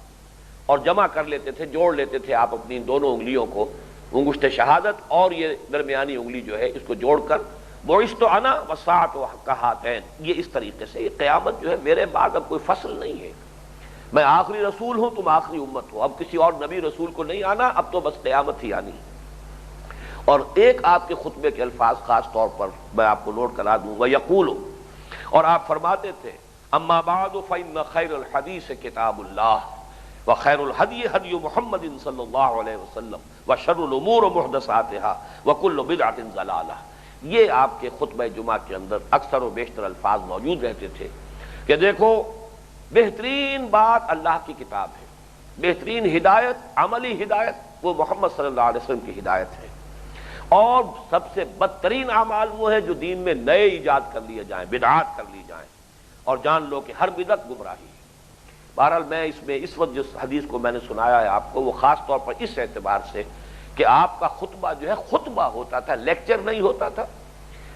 Speaker 1: اور جمع کر لیتے تھے, جوڑ لیتے تھے آپ اپنی دونوں انگلیوں کو, انگشت شہادت اور یہ درمیانی انگلی جو ہے اس کو جوڑ کر بُعِثْتُ أَنَا وَالسَّاعَةُ كَهَاتَيْنِ, یہ اس طریقے سے. یہ قیامت جو ہے میرے بعد اب کوئی فصل نہیں ہے, میں آخری رسول ہوں, تم آخری امت ہو, اب کسی اور نبی رسول کو نہیں آنا, اب تو بس قیامت ہی آنی. اور ایک آپ کے خطبے کے الفاظ خاص طور پر میں آپ کو نوٹ کرا دوں. وَيَقُولُ, اور آپ فرماتے تھے, اما بعد فإن خیر الحدیث کتاب اللہ وخیر الہدی ہدی محمد صلی اللہ علیہ وسلم وشر الامور محدثاتها وکل بدعۃ ضلالہ. یہ آپ کے خطبہ جمعہ کے اندر اکثر و بیشتر الفاظ موجود رہتے تھے کہ دیکھو بہترین بات اللہ کی کتاب ہے, بہترین ہدایت, عملی ہدایت وہ محمد صلی اللہ علیہ وسلم کی ہدایت ہے, اور سب سے بدترین اعمال وہ ہے جو دین میں نئے ایجاد کر لیے جائیں, بدعات کر لی جائیں, اور جان لو کہ ہر بدعت گمراہی ہے. بہرحال میں اس وقت جس حدیث کو میں نے سنایا ہے آپ کو, وہ خاص طور پر اس اعتبار سے کہ آپ کا خطبہ جو ہے خطبہ ہوتا تھا, لیکچر نہیں ہوتا تھا,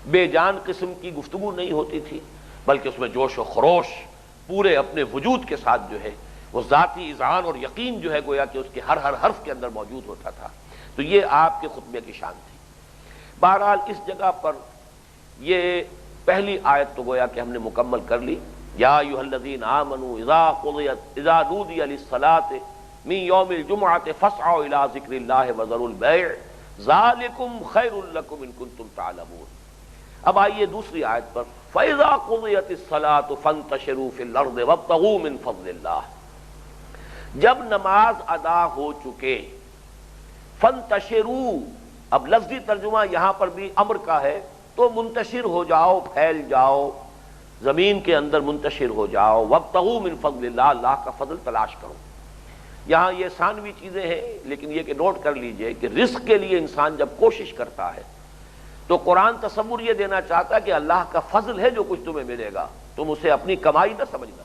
Speaker 1: بے جان قسم کی گفتگو نہیں ہوتی تھی, بلکہ اس میں جوش و خروش پورے اپنے وجود کے ساتھ جو ہے وہ ذاتی اذعان اور یقین جو ہے گویا کہ اس کے ہر حرف کے اندر موجود ہوتا تھا. تو یہ آپ کے خطبے کی شان تھی. بہرحال اس جگہ پر یہ پہلی آیت تو گویا کہ ہم نے مکمل کر لی. یا ایھا الذین آمنوا اذا نودی للصلاۃ من یوم الجمعۃ فاسعوا الی ذکر اللہ وذروا البیع ذالکم خیر لکم ان کنتم تعلمون۔ اب آئیے دوسری آیت پر، فَإِذَا قُضِيَتِ الصَّلَاةُ فَانتَشِرُوا فِي الْأَرْضِ وَابْتَغُوا مِن فَضْلِ اللَّهِ، جب نماز ادا ہو چکے، فَانتَشِرُوا، اب لفظی ترجمہ یہاں پر بھی امر کا ہے، تو منتشر ہو جاؤ، پھیل جاؤ، زمین کے اندر منتشر ہو جاؤ، وَابْتَغُوا مِن فَضْلِ اللَّهِ، اللہ کا فضل تلاش کرو۔ یہاں یہ ثانوی چیزیں ہیں، لیکن یہ کہ نوٹ کر لیجئے کہ رزق کے لیے انسان جب کوشش کرتا ہے تو قرآن تصور یہ دینا چاہتا ہے کہ اللہ کا فضل ہے جو کچھ تمہیں ملے گا، تم اسے اپنی کمائی نہ سمجھنا۔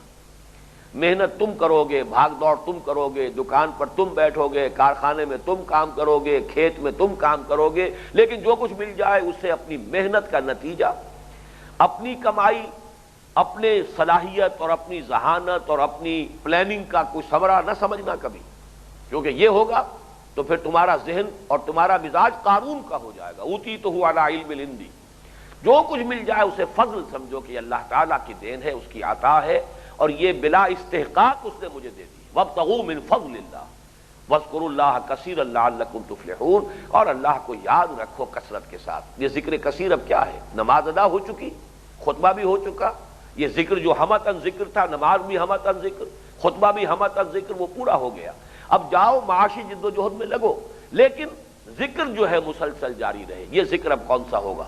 Speaker 1: محنت تم کرو گے، بھاگ دوڑ تم کرو گے، دکان پر تم بیٹھو گے، کارخانے میں تم کام کرو گے، کھیت میں تم کام کرو گے، لیکن جو کچھ مل جائے اسے اپنی محنت کا نتیجہ، اپنی کمائی، اپنے صلاحیت اور اپنی ذہانت اور اپنی پلاننگ کا کوئی ثمرہ نہ سمجھنا کبھی، کیونکہ یہ ہوگا تو پھر تمہارا ذہن اور تمہارا مزاج قارون کا ہو جائے گا۔ اوتیتہ علی علم عندی، جو کچھ مل جائے اسے فضل سمجھو کہ اللہ تعالیٰ کی دین ہے، اس کی عطا ہے، اور یہ بلا استحقاق اس نے مجھے دے دی۔ وابتغوا من فضل اللہ واذکروا اللہ کثیرا لعلکم تفلحون، اور اللہ کو یاد رکھو کثرت کے ساتھ۔ یہ ذکر کثیر اب کیا ہے؟ نماز ادا ہو چکی، خطبہ بھی ہو چکا، یہ ذکر جو ہمتاً ذکر تھا، نماز بھی ہمتاً ذکر، خطبہ بھی ہمتاً ذکر، وہ پورا ہو گیا۔ اب جاؤ معاشی جد و جہد میں لگو، لیکن ذکر جو ہے مسلسل جاری رہے۔ یہ ذکر اب کون سا ہوگا؟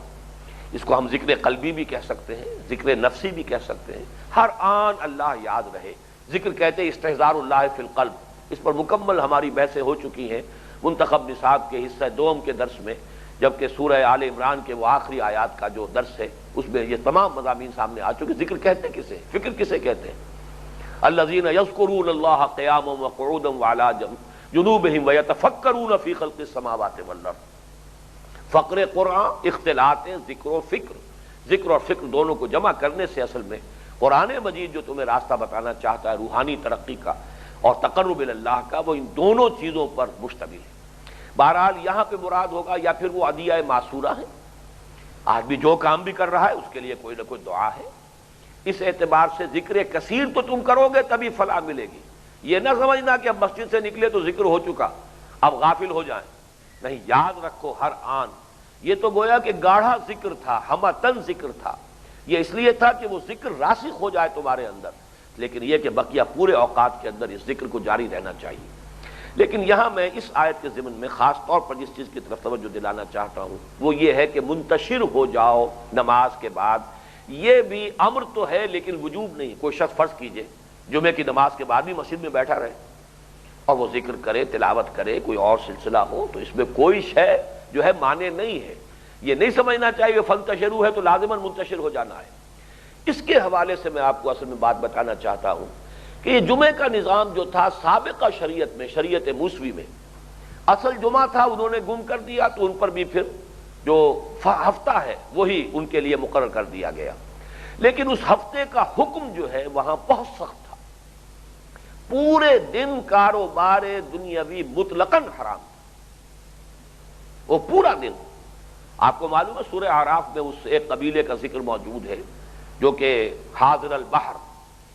Speaker 1: اس کو ہم ذکر قلبی بھی کہہ سکتے ہیں، ذکر نفسی بھی کہہ سکتے ہیں، ہر آن اللہ یاد رہے۔ ذکر کہتے ہیں استحضار اللہ فی القلب، اس پر مکمل ہماری بحثیں ہو چکی ہیں منتخب نصاب کے حصہ دوم کے درس میں، جبکہ سورہ آل عمران کے وہ آخری آیات کا جو درس ہے اس میں یہ تمام مضامین سامنے آ چکے۔ ذکر کہتے کسے؟ فکر کسے کہتے ہیں؟ الذین یذکرون اللہ قیاما وقعودا وعلی جنوبہم ویتفکرون فی خلق السماوات والارض۔ فقر قرآن اختلاط ذکر و فکر، ذکر اور فکر دونوں کو جمع کرنے سے اصل میں قرآن مجید جو تمہیں راستہ بتانا چاہتا ہے روحانی ترقی کا اور تقرب اللہ کا، وہ ان دونوں چیزوں پر مشتمل ہے۔ بہرحال یہاں پہ مراد ہوگا یا پھر وہ عدیہ معصورہ ہے، آدمی جو کام بھی کر رہا ہے اس کے لیے کوئی نہ کوئی دعا ہے۔ اس اعتبار سے ذکر کثیر تو تم کرو گے تبھی فلاح ملے گی۔ یہ نہ سمجھنا کہ اب مسجد سے نکلے تو ذکر ہو چکا، اب غافل ہو جائیں، نہیں، یاد رکھو ہر آن۔ یہ تو گویا کہ گاڑھا ذکر تھا، ہمتن ذکر تھا، یہ اس لیے تھا کہ وہ ذکر راسخ ہو جائے تمہارے اندر، لیکن یہ کہ بقیہ پورے اوقات کے اندر اس ذکر کو جاری رہنا چاہیے۔ لیکن یہاں میں اس آیت کے ضمن میں خاص طور پر جس چیز کی طرف توجہ دلانا چاہتا ہوں وہ یہ ہے کہ منتشر ہو جاؤ نماز کے بعد۔ یہ بھی امر تو ہے لیکن وجوب نہیں۔ کوئی شخص فرض کیجئے جمعے کی نماز کے بعد بھی مسجد میں بیٹھا رہے اور وہ ذکر کرے، تلاوت کرے، کوئی اور سلسلہ ہو، تو اس میں کوئی شے جو ہے معنی نہیں ہے۔ یہ نہیں سمجھنا چاہیے فانتشروا ہے تو لازماً منتشر ہو جانا ہے۔ اس کے حوالے سے میں آپ کو اصل میں بات بتانا چاہتا ہوں کہ یہ جمعے کا نظام جو تھا سابقہ شریعت میں، شریعت موسوی میں، اصل جمعہ تھا انہوں نے گم کر دیا، تو ان پر بھی پھر جو ہفتہ ہے وہی ان کے لیے مقرر کر دیا گیا۔ لیکن اس ہفتے کا حکم جو ہے وہاں بہت سخت تھا، پورے دن کاروبار دنیاوی مطلقاً حرام تھا، وہ پورا دن۔ آپ کو معلوم ہے سورہ اعراف میں اس ایک قبیلے کا ذکر موجود ہے جو کہ حاضر البحر،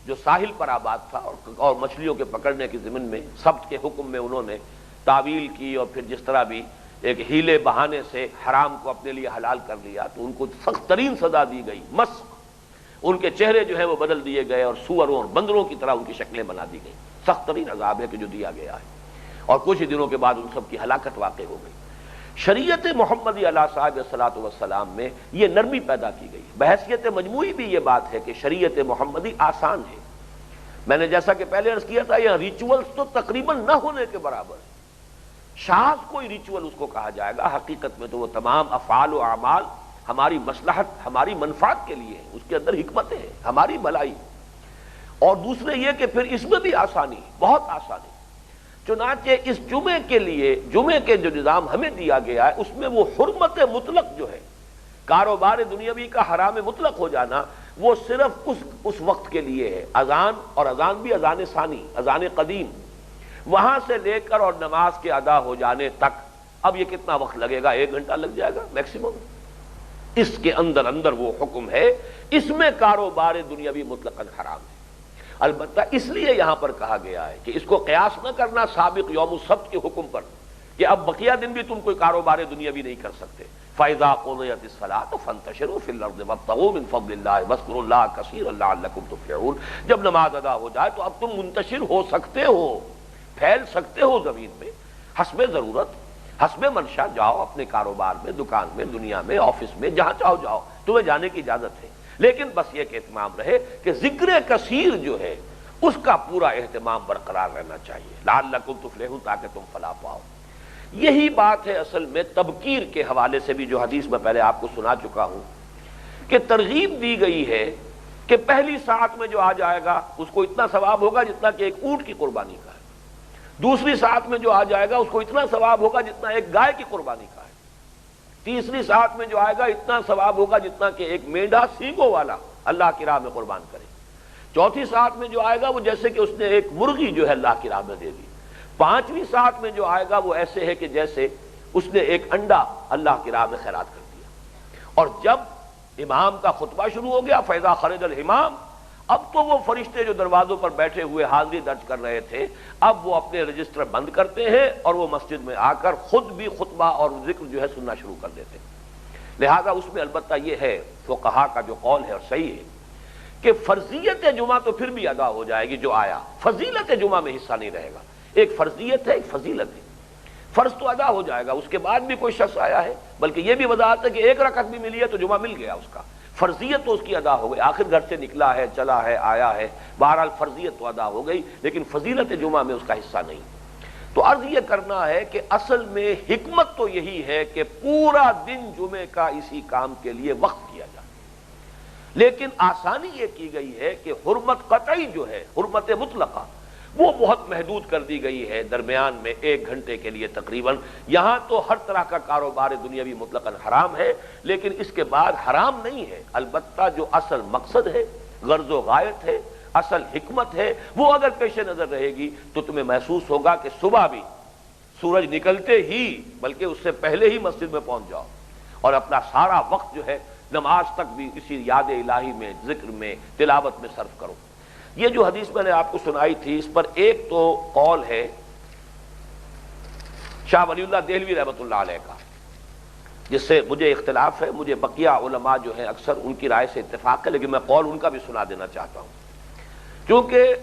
Speaker 1: جو ساحل پر آباد تھا اور مچھلیوں کے پکڑنے کے ضمن میں سبت کے حکم میں انہوں نے تعویل کی اور پھر جس طرح بھی ایک ہیلے بہانے سے حرام کو اپنے لیے حلال کر لیا، تو ان کو سخت ترین سزا دی گئی، مسخ۔ ان کے چہرے جو ہیں وہ بدل دیے گئے اور سوروں اور بندروں کی طرح ان کی شکلیں بنا دی گئی۔ سخت ترین عذاب ہے کہ جو دیا گیا ہے، اور کچھ ہی دنوں کے بعد ان سب کی ہلاکت واقع ہو گئی۔ شریعت محمدی علیہ صاحب صلاۃ والسلام میں یہ نرمی پیدا کی گئی۔ بحیثیت مجموعی بھی یہ بات ہے کہ شریعت محمدی آسان ہے۔ میں نے جیسا کہ پہلے عرض کیا تھا، یہ ریچولز تو تقریباً نہ ہونے کے برابر ہے۔ شاذ کوئی ریچول اس کو کہا جائے گا، حقیقت میں تو وہ تمام افعال و اعمال ہماری مصلحت، ہماری منفعت کے لیے ہیں، اس کے اندر حکمتیں ہیں، ہماری بھلائی۔ اور دوسرے یہ کہ پھر اس میں بھی آسانی، بہت آسانی۔ چنانچہ اس جمعے کے لیے، جمعے کے جو نظام ہمیں دیا گیا ہے اس میں وہ حرمت مطلق جو ہے، کاروبار دنیاوی کا حرام مطلق ہو جانا، وہ صرف اس وقت کے لیے ہے۔ اذان، اور اذان بھی اذان ثانی، اذان قدیم، وہاں سے لے کر اور نماز کے ادا ہو جانے تک اب یہ کتنا وقت لگے گا؟ 1 گھنٹہ لگ جائے گا میکسیمم۔ اس کے اندر وہ حکم ہے، اس میں کاروبار دنیاوی مطلقاً حرام ہے۔ البتہ اس لیے یہاں پر کہا گیا ہے کہ اس کو قیاس نہ کرنا سابق یوم السبت کے حکم پر کہ اب بقیہ دن بھی تم کوئی کاروبار دنیاوی نہیں کر سکتے. فَإِذَا قُضِيَتِ الصَّلَاةُ فَانتَشِرُوا فِي الْأَرْضِ وَابْتَغُوا مِن فَضْلِ اللَّهِ وَاذْكُرُوا اللَّهَ كَثِيرًا لَعَلَّكُمْ تُفْلِحُونَ. جب نماز ادا ہو جائے تو اب تم منتشر ہو سکتے ہو، پھیل سکتے ہو زمین میں، حسب ضرورت حسب منشا جاؤ اپنے کاروبار میں، دکان میں، دنیا میں، آفس میں، جہاں چاہو جاؤ، تمہیں جانے کی اجازت ہے. لیکن بس یہ کہ اہتمام رہے کہ ذکر کثیر جو ہے اس کا پورا اہتمام برقرار رہنا چاہیے. لعلکم تفلحون، تاکہ تم فلاح پاؤ. یہی بات ہے اصل میں تبکیر کے حوالے سے بھی، جو حدیث میں پہلے آپ کو سنا چکا ہوں کہ ترغیب دی گئی ہے کہ پہلی ساعت میں جو آ جائے گا اس کو اتنا ثواب ہوگا جتنا کہ ایک اونٹ کی قربانی کا ہے، دوسری ساعت میں جو آ جائے گا اس کو اتنا ثواب ہوگا جتنا ایک گائے کی قربانی کا ہے، تیسری ساعت میں جو آئے گا اتنا ثواب ہوگا جتنا کہ ایک مینڈھا سینگوں والا اللہ کی راہ میں قربان کرے، چوتھی ساعت میں جو آئے گا وہ جیسے کہ اس نے ایک مرغی جو ہے اللہ کی راہ میں دے دی، پانچویں ساعت میں جو آئے گا وہ ایسے ہے کہ جیسے اس نے ایک انڈا اللہ کی راہ میں خیرات کر دیا. اور جب امام کا خطبہ شروع ہو گیا فیضا خرج الامام، اب تو وہ فرشتے جو دروازوں پر بیٹھے ہوئے حاضری درج کر رہے تھے اب وہ اپنے رجسٹر بند کرتے ہیں اور وہ مسجد میں آ کر خود بھی خطبہ اور ذکر جو ہے سننا شروع کر دیتے ہیں. لہذا اس میں البتہ یہ ہے فقہا کا جو قول ہے اور صحیح ہے کہ فرضیت جمعہ تو پھر بھی ادا ہو جائے گی جو آیا، فضیلت جمعہ میں حصہ نہیں رہے گا. ایک فرضیت ہے، ایک فضیلت ہے. فرض تو ادا ہو جائے گا، اس کے بعد بھی کوئی شخص آیا ہے، بلکہ یہ بھی وضاحت ہے کہ ایک رکعت بھی ملی ہے تو جمعہ مل گیا اس کا. فرضیت تو اس کی ادا ہو گئی، آخر گھر سے نکلا ہے، چلا ہے، آیا ہے، بہرحال فرضیت تو ادا ہو گئی، لیکن فضیلت جمعہ میں اس کا حصہ نہیں. تو عرض یہ کرنا ہے کہ اصل میں حکمت تو یہی ہے کہ پورا دن جمعے کا اسی کام کے لیے وقف کیا جائے، لیکن آسانی یہ کی گئی ہے کہ حرمت قطعی جو ہے، حرمت مطلقہ، وہ بہت محدود کر دی گئی ہے درمیان میں 1 گھنٹے کے لیے تقریباً. یہاں تو ہر طرح کا کاروبار دنیاوی مطلقاً حرام ہے، لیکن اس کے بعد حرام نہیں ہے. البتہ جو اصل مقصد ہے، غرض و غایت ہے، اصل حکمت ہے، وہ اگر پیش نظر رہے گی تو تمہیں محسوس ہوگا کہ صبح بھی سورج نکلتے ہی بلکہ اس سے پہلے ہی مسجد میں پہنچ جاؤ اور اپنا سارا وقت جو ہے نماز تک بھی اسی یاد الہی میں، ذکر میں، تلاوت میں صرف کرو. یہ جو حدیث میں نے آپ کو سنائی تھی اس پر ایک تو قول ہے شاہ ولی اللہ دہلوی رحمۃ اللہ علیہ کا، جس سے مجھے اختلاف ہے. مجھے بقیہ علماء جو ہیں اکثر ان کی رائے سے اتفاق ہے، لیکن میں قول ان کا بھی سنا دینا چاہتا ہوں. چونکہ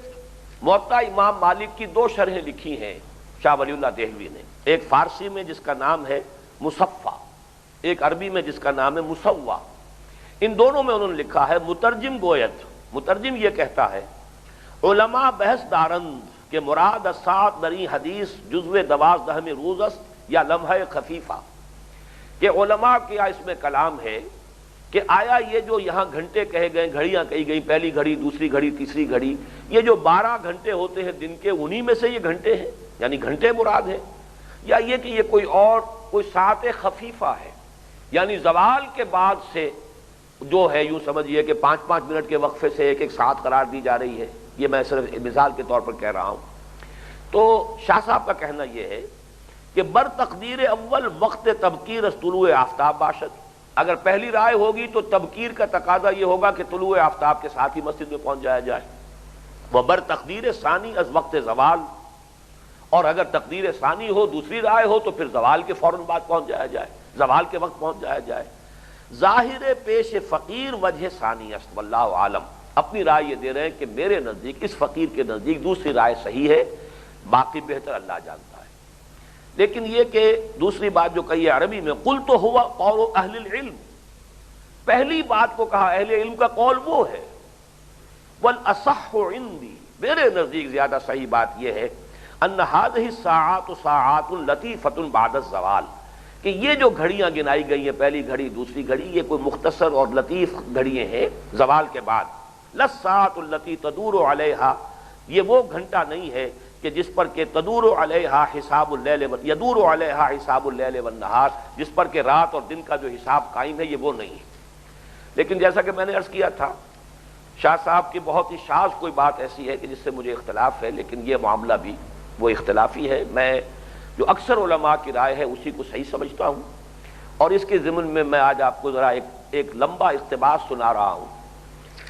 Speaker 1: موطا امام مالک کی 2 شرحیں لکھی ہیں شاہ ولی اللہ دہلوی نے، ایک فارسی میں جس کا نام ہے مصفہ، ایک عربی میں جس کا نام ہے مسوہ. ان دونوں میں انہوں نے لکھا ہے مترجم گویت، مترجم یہ کہتا ہے علماء بحث دارند کہ مراد الساعت دری حدیث جزو 12 روز است یا لمحہ خفیفہ، کہ علماء کیا اس میں کلام ہے کہ آیا یہ جو یہاں گھنٹے کہے گئے، گھڑیاں کہی گئی، پہلی گھڑی، دوسری گھڑی، تیسری گھڑی، یہ جو 12 گھنٹے ہوتے ہیں دن کے انہی میں سے یہ گھنٹے ہیں، یعنی گھنٹے مراد ہیں، یا یہ کہ یہ کوئی ساعت خفیفہ ہے، یعنی زوال کے بعد سے جو ہے یوں سمجھیے کہ 5-5 منٹ کے وقفے سے ایک ساعت قرار دی جا رہی ہے. یہ میں صرف مثال کے طور پر کہہ رہا ہوں. تو شاہ صاحب کا کہنا یہ ہے کہ بر تقدیر اول وقت تبکیر از طلوع آفتاب باشد، اگر پہلی رائے ہوگی تو تبکیر کا تقاضا یہ ہوگا کہ طلوع آفتاب کے ساتھ ہی مسجد میں پہنچ جایا جائے. وہ بر تقدیر ثانی از وقت زوال، اور اگر تقدیر ثانی ہو، دوسری رائے ہو، تو پھر زوال کے فوراً بعد پہنچ جایا جائے، زوال کے وقت پہنچ جایا جائے. ظاہر پیش فقیر وجہ ثانی است واللہ عالم. اپنی رائے یہ دے رہے ہیں کہ میرے نزدیک، اس فقیر کے نزدیک دوسری رائے صحیح ہے، باقی بہتر اللہ جانتا ہے. لیکن یہ کہ دوسری بات جو کہی ہے عربی میں قلت ہوا قول اہل العلم، پہلی بات کو کہا اہل علم کا قول وہ ہے. والاصح عندی، میرے نزدیک زیادہ صحیح بات یہ ہے ان هذه الساعات ساعات لطیفۃ بعد الزوال، کہ یہ جو گھڑیاں گنائی گئی ہیں، پہلی گھڑی، دوسری گھڑی، یہ کوئی مختصر اور لطیف گھڑیاں ہیں زوال کے بعد. للساعۃ التي تدور علیہا، یہ وہ گھنٹہ نہیں ہے کہ جس پر کہ تدور علیہا حساب اللیل یدور علیہا حساب اللیل والنہار، جس پر کہ رات اور دن کا جو حساب قائم ہے، یہ وہ نہیں ہے. لیکن جیسا کہ میں نے عرض کیا تھا، شاہ صاحب کی بہت ہی شاذ کوئی بات ایسی ہے کہ جس سے مجھے اختلاف ہے، لیکن یہ معاملہ بھی وہ اختلافی ہے. میں جو اکثر علماء کی رائے ہے اسی کو صحیح سمجھتا ہوں، اور اس کے ضمن میں آج آپ کو ذرا ایک لمبا اقتباس سنا رہا ہوں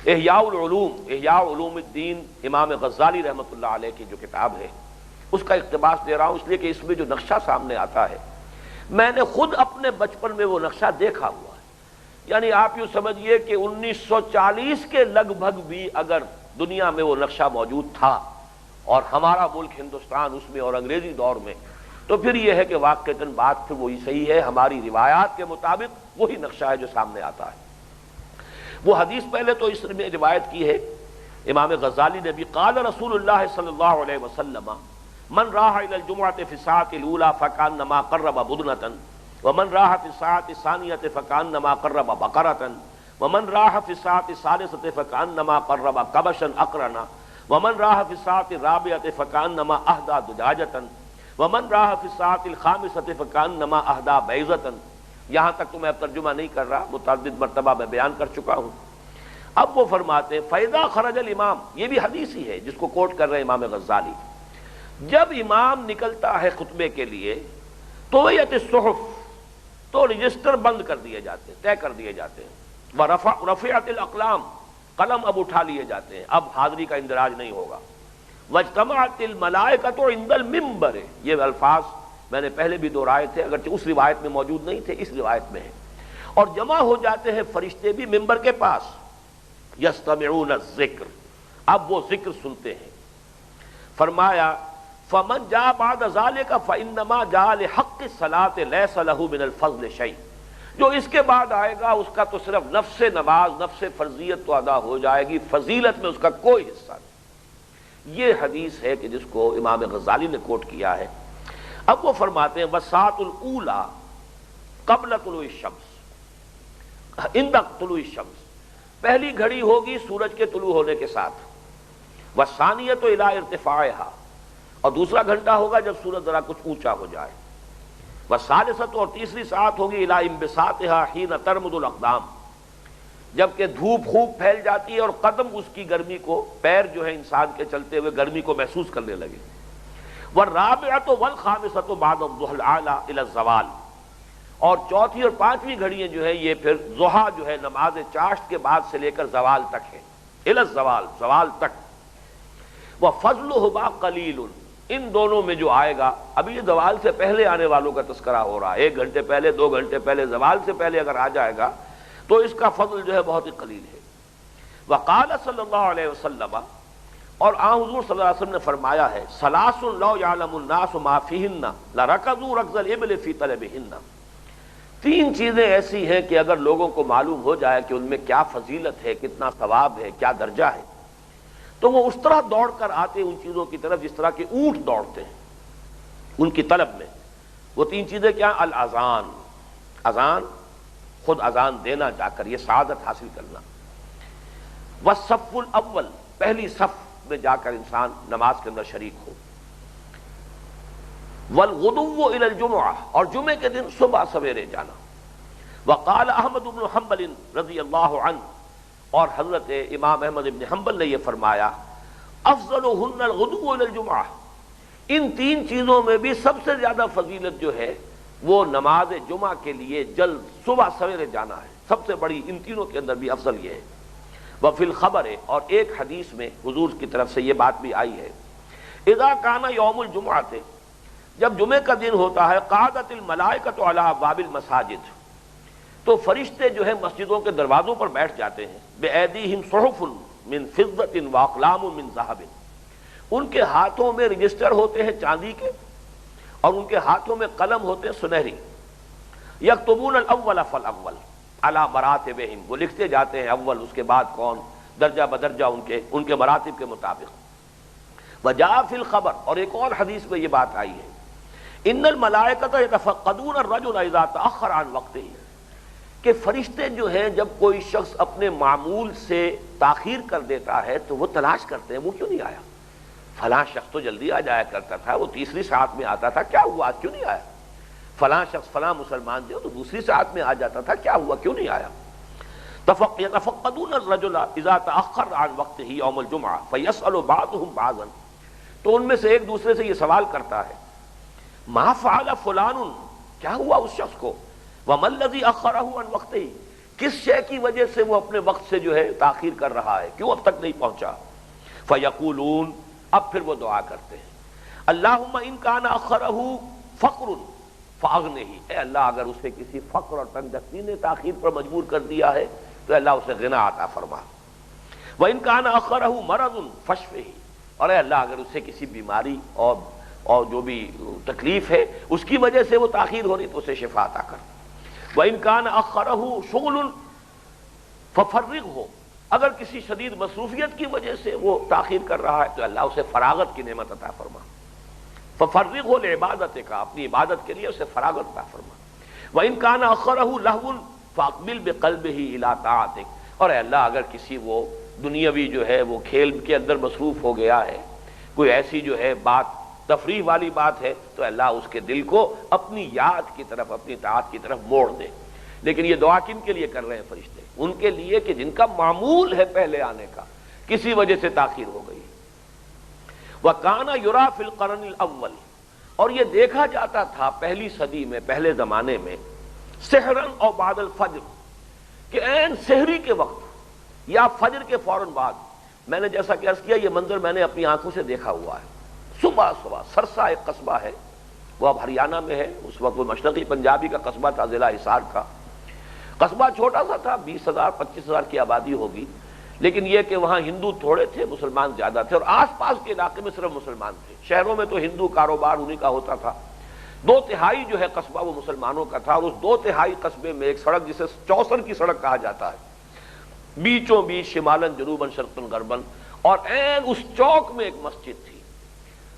Speaker 1: احیاء العلوم، احیاء علوم الدین امام غزالی رحمۃ اللہ علیہ کی جو کتاب ہے اس کا اقتباس دے رہا ہوں، اس لیے کہ اس میں جو نقشہ سامنے آتا ہے میں نے خود اپنے بچپن میں وہ نقشہ دیکھا ہوا ہے. یعنی آپ یوں سمجھیے کہ 1940 کے لگ بھگ بھی اگر دنیا میں وہ نقشہ موجود تھا اور ہمارا ملک ہندوستان اس میں اور انگریزی دور میں، تو پھر یہ ہے کہ واقعتاً بات پھر وہی صحیح ہے، ہماری روایات کے مطابق وہی نقشہ ہے جو سامنے آتا ہے. وہ حدیث پہلے تو اس میں روایت کی ہے امام غزالی نے بھی، قال رسول اللہ صلی اللہ علیہ وسلم من راح الى الجمعة في الساعة الاولى فكانما قرب بدنة ومن راح في الساعة الثانية فكانما قرب بقرة ومن راح في الساعة الثالثة فكانما قرب كبشا اقرنا ومن راح في الساعة الرابعة فكانما اهدى دجاجة ومن راح في الساعة الخامسة فكانما اهدى بيضة. یہاں تک تو میں اب ترجمہ نہیں کر رہا، متعدد مرتبہ میں بیان کر چکا ہوں. اب وہ فرماتے ہیں فَإِذَا خَرَجَ الْإِمَامُ، یہ بھی حدیث ہی ہے جس کو کوٹ کر رہے ہیں امام غزالی، جب امام نکلتا ہے خطبے کے لیے تو طویت الصحف، تو رجسٹر بند کر دیے جاتے ہیں، طے کر دیے جاتے ہیں، وَرَفِعَتِ الْأَقْلَامُ، قلم اب اٹھا لیے جاتے ہیں، اب حاضری کا اندراج نہیں ہوگا، وَاجْتَمَعَتِ الْمَلَائِكَةُ عِندَ الْمِنبَرِ، یہ الفاظ میں نے پہلے بھی دہرائے تھے اگرچہ اس روایت میں موجود نہیں تھے، اس روایت میں ہے، اور جمع ہو جاتے ہیں فرشتے بھی منبر کے پاس، یستمعون الذکر، اب وہ ذکر سنتے ہیں. فرمایا فمن جاء بعد ذلك فانما جاء لحق الصلاة ليس له من الفضل شيء، جو اس کے بعد آئے گا اس کا تو صرف نفس نماز، نفس فرضیت تو ادا ہو جائے گی، فضیلت میں اس کا کوئی حصہ نہیں. یہ حدیث ہے کہ جس کو امام غزالی نے کوٹ کیا ہے. اب وہ فرماتے ہیں وساعۃ الاولی قبل طلوع الشمس، عند طلوع الشمس، پہلی گھڑی ہوگی سورج کے طلوع ہونے کے ساتھ، والثانیۃ الی ارتفاعها، اور دوسرا گھنٹہ ہوگا جب سورج ذرا کچھ اونچا ہو جائے، والثالثۃ، اور تیسری ساعت ہوگی الی انبساطها حین ترمد الاقدام، جبکہ دھوپ خوب پھیل جاتی ہے اور قدم اس کی گرمی کو، پیر جو ہے انسان کے چلتے ہوئے گرمی کو محسوس کرنے لگے. والرابعۃ والخامسۃ بعد الضحى الاعلی الی الزوال، اور چوتھی اور پانچویں گھڑیاں جو ہے یہ پھر ضحیٰ جو ہے نماز چاشت کے بعد سے لے کر زوال تک ہے، الی الزوال، زوال تک. وفضلهما قلیل، ان دونوں میں جو آئے گا، ابھی یہ زوال سے پہلے آنے والوں کا تذکرہ ہو رہا ہے، 1 گھنٹے پہلے، 2 گھنٹے پہلے، زوال سے پہلے اگر آ جائے گا تو اس کا فضل جو ہے بہت ہی قلیل ہے. وقال صلی اللہ علیہ وسلم، اور حضور صلی اللہ علیہ وسلم نے فرمایا ہے ثلاث لو یعلم الناس ما فیہن لرکضوا رکض الابل فی طلبہن، 3 چیزیں ایسی ہیں کہ اگر لوگوں کو معلوم ہو جائے کہ ان میں کیا فضیلت ہے، کتنا ثواب ہے، کیا درجہ ہے، تو وہ اس طرح دوڑ کر آتے ان چیزوں کی طرف جس طرح کہ اونٹ دوڑتے ہیں ان کی طلب میں. وہ 3 چیزیں کیا؟ الاذان، اذان، خود اذان دینا جا کر، یہ سعادت حاصل کرنا. والصف الاول، پہلی صف میں جا کر انسان نماز کے اندر شریک ہو. والغدو الی الجمعہ، اور جمعے کے دن صبح سویرے جانا. وقال احمد بن حنبل رضی اللہ عنہ، اور حضرت امام احمد بن حنبل نے یہ فرمایا افضلہن الغدو الی الجمعہ، ان 3 چیزوں میں بھی سب سے زیادہ فضیلت جو ہے وہ نماز جمعہ کے لیے جلد صبح سویرے جانا ہے، سب سے بڑی ان تینوں کے اندر بھی افضل یہ ہے. وفی الخبر، اور ایک حدیث میں حضور کی طرف سے یہ بات بھی آئی ہے اذا کان یوم الجمعہ، جب جمعے کا دن ہوتا ہے قعدت الملائکۃ علی ابواب المساجد، تو فرشتے جو ہے مسجدوں کے دروازوں پر بیٹھ جاتے ہیں. بایدیہم صحف من فضۃ واقلام من ذہب، ان کے ہاتھوں میں رجسٹر ہوتے ہیں چاندی کے اور ان کے ہاتھوں میں قلم ہوتے ہیں سنہری. یکتبون الاول فالاول علی مراتبہم، وہ لکھتے جاتے ہیں اول اس کے بعد کون، درجہ بدرجہ ان کے مراتب کے مطابق. وجاء فی الخبر، اور ایک اور حدیث میں یہ بات آئی ہے ان الملائکۃ یتفقدون الرجل اذا تاخر عن وقتہ، کہ فرشتے جو ہیں جب کوئی شخص اپنے معمول سے تاخیر کر دیتا ہے تو وہ تلاش کرتے ہیں وہ کیوں نہیں آیا، فلاں شخص تو جلدی آ جایا کرتا تھا، وہ تیسری ساعت میں آتا تھا، کیا ہوا آج کیوں نہیں آیا، فلاں شخص فلاں مسلمان جو تو دوسری ساعت میں آ جاتا تھا، کیا ہوا کیوں نہیں آیا. یتفقدون الرجل اذا تاخر عن وقتہ یوم الجمعہ فیسأل بعضهم بعضا، تو ان میں سے ایک دوسرے سے یہ سوال کرتا ہے ما فعل فلان، کیا ہوا اس شخص کو، وما الذی اخرہ عن وقتہ، کس شے کی وجہ سے وہ اپنے وقت سے جو ہے تاخیر کر رہا ہے، کیوں اب تک نہیں پہنچا؟ فیقولون، اب پھر وہ دعا کرتے ہیں، اللہم ان کان اخرہ فقر فاغنہ، اے اللہ اگر اسے کسی فقر اور تنگ دستی نے تاخیر پر مجبور کر دیا ہے تو اللہ اسے غنا عطا فرما، وان کان اخرہ مرض فاشفہ، اور اے اللہ اگر اسے کسی بیماری اور جو بھی تکلیف ہے اس کی وجہ سے وہ تاخیر ہو رہی تو اسے شفا عطا کر، وان کان اخرہ شغل ففرغہ، اگر کسی شدید مصروفیت کی وجہ سے وہ تاخیر کر رہا ہے تو اللہ اسے فراغت کی نعمت عطا فرما، ففرغہ لعبادتک، اپنی عبادت کے لیے اسے فراغت عطا فرما، وان کان اخرہ لہو فاقبل بقلبہ الی طاعتک، اور اے اللہ اگر کسی وہ دنیاوی جو ہے وہ کھیل کے اندر مصروف ہو گیا ہے، کوئی ایسی جو ہے بات تفریح والی بات ہے، تو اللہ اس کے دل کو اپنی یاد کی طرف، اپنی طاعت کی طرف موڑ دے۔ لیکن یہ دعا کن کے لیے کر رہے ہیں فرشتے؟ ان کے لیے کہ جن کا معمول ہے پہلے آنے کا، کسی وجہ سے تاخیر ہو گئی۔ وَكَانَ يُرَى فِي الْقَرْنِ الْأَوَّلِ، اور یہ دیکھا جاتا تھا پہلی صدی میں، پہلے زمانے میں، سحرن اور بعد الفجر، کہ عین سحری کے وقت یا فجر کے فوراً بعد، میں نے جیسا کہ عرض کیا یہ منظر میں نے اپنی آنکھوں سے دیکھا ہوا ہے، صبح صبح سرسا ایک قصبہ ہے، وہ اب ہریانہ میں ہے، اس وقت وہ مشرقی پنجابی کا قصبہ تھا، ضلع حصار کا قصبہ، چھوٹا سا تھا، 20,000 25,000 کی آبادی ہوگی، لیکن یہ کہ وہاں ہندو تھوڑے تھے، مسلمان زیادہ تھے، اور آس پاس کے علاقے میں صرف مسلمان تھے، شہروں میں تو ہندو کاروبار انہی کا ہوتا تھا۔ 2/3 جو ہے قصبہ وہ مسلمانوں کا تھا، اور اس 2/3 قصبے میں ایک سڑک جسے چوسر کی سڑک کہا جاتا ہے، بیچوں بیچ شمالن جنوباً شرقاً غرباً، اور عین اس چوک میں ایک مسجد تھی،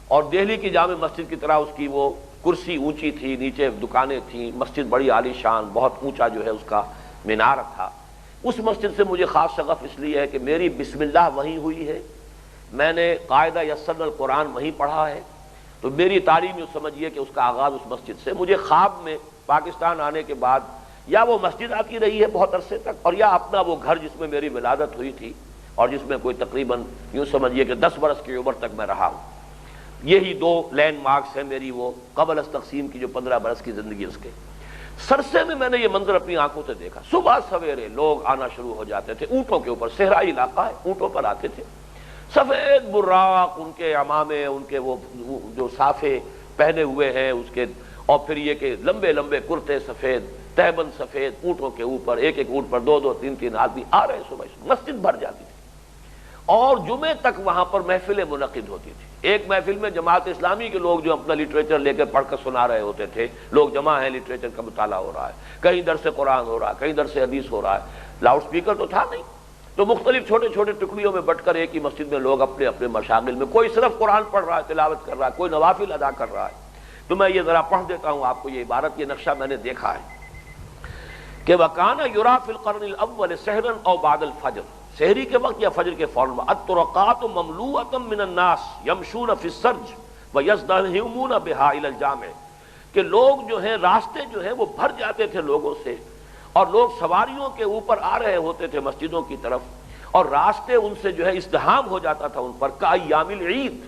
Speaker 1: اور دہلی کی جامع مسجد کی طرح اس کی وہ کرسی اونچی تھی، نیچے دکانیں تھیں، مسجد بڑی عالی شان، بہت اونچا جو ہے اس کا مینار تھا۔ اس مسجد سے مجھے خاص شغف اس لیے ہے کہ میری بسم اللہ وہیں ہوئی ہے، میں نے قاعدہ یسرنا القرآن وہیں پڑھا ہے، تو میری تعلیم یوں سمجھیے کہ اس کا آغاز اس مسجد سے، مجھے خواب میں پاکستان آنے کے بعد یا وہ مسجد آتی رہی ہے بہت عرصے تک، اور یا اپنا وہ گھر جس میں میری ولادت ہوئی تھی اور جس میں کوئی تقریباً یوں سمجھیے کہ 10 برس کی عمر تک میں رہا ہوں، یہی 2 لینڈ مارکس ہیں میری، وہ قبل از تقسیم کی جو 15 برس کی زندگی اس کے۔ سرسے میں نے یہ منظر اپنی آنکھوں سے دیکھا، صبح سویرے لوگ آنا شروع ہو جاتے تھے اونٹوں کے اوپر، صحرائی علاقہ ہے، اونٹوں پر آتے تھے، سفید براق، ان کے عمامے، ان کے وہ جو صافے پہنے ہوئے ہیں اس کے، اور پھر یہ کہ لمبے لمبے کرتے سفید، تہبند سفید، اونٹوں کے اوپر، ایک ایک اونٹ پر 2-2 3-3 آدمی آ رہے ہیں صبح، مسجد بھر جاتی تھی، اور جمعے تک وہاں پر محفلیں منعقد ہوتی تھی۔ ایک محفل میں جماعت اسلامی کے لوگ جو اپنا لٹریچر لے کے پڑھ کر سنا رہے ہوتے تھے، لوگ جمع ہیں، لٹریچر کا مطالعہ ہو رہا ہے، کہیں درس قرآن ہو رہا ہے، کہیں درس حدیث ہو رہا ہے، لاؤڈ سپیکر تو تھا نہیں، تو مختلف چھوٹے چھوٹے ٹکڑیوں میں بٹ کر ایک ہی مسجد میں لوگ اپنے اپنے مشاغل میں، کوئی صرف قرآن پڑھ رہا ہے، تلاوت کر رہا ہے، کوئی نوافل ادا کر رہا ہے۔ تو میں یہ ذرا پڑھ دیتا ہوں آپ کو یہ عبارت، یہ نقشہ میں نے دیکھا ہے کہ وَكَانَ يُرَى فِي الْقَرْنِ الْأَوَّلِ سَحْرًا أَوْ بَعْدَ الْفَجْرِ، سحری کے وقت یا فجر کے فوراً بعد، الطُّرُقَاتُ مَمْلُوءَةً مِّنَ النَّاسِ يَمْشُونَ فِي السَّرْجِ وَيَزْدَحِمُونَ بِهَا إِلَى الْجَامِعِ، کہ لوگ جو ہیں راستے جو ہیں وہ بھر جاتے تھے لوگوں سے، اور لوگ سواریوں کے اوپر آ رہے ہوتے تھے مسجدوں کی طرف، اور راستے ان سے جو ہے ازدحام ہو جاتا تھا ان پر، کأیام العید،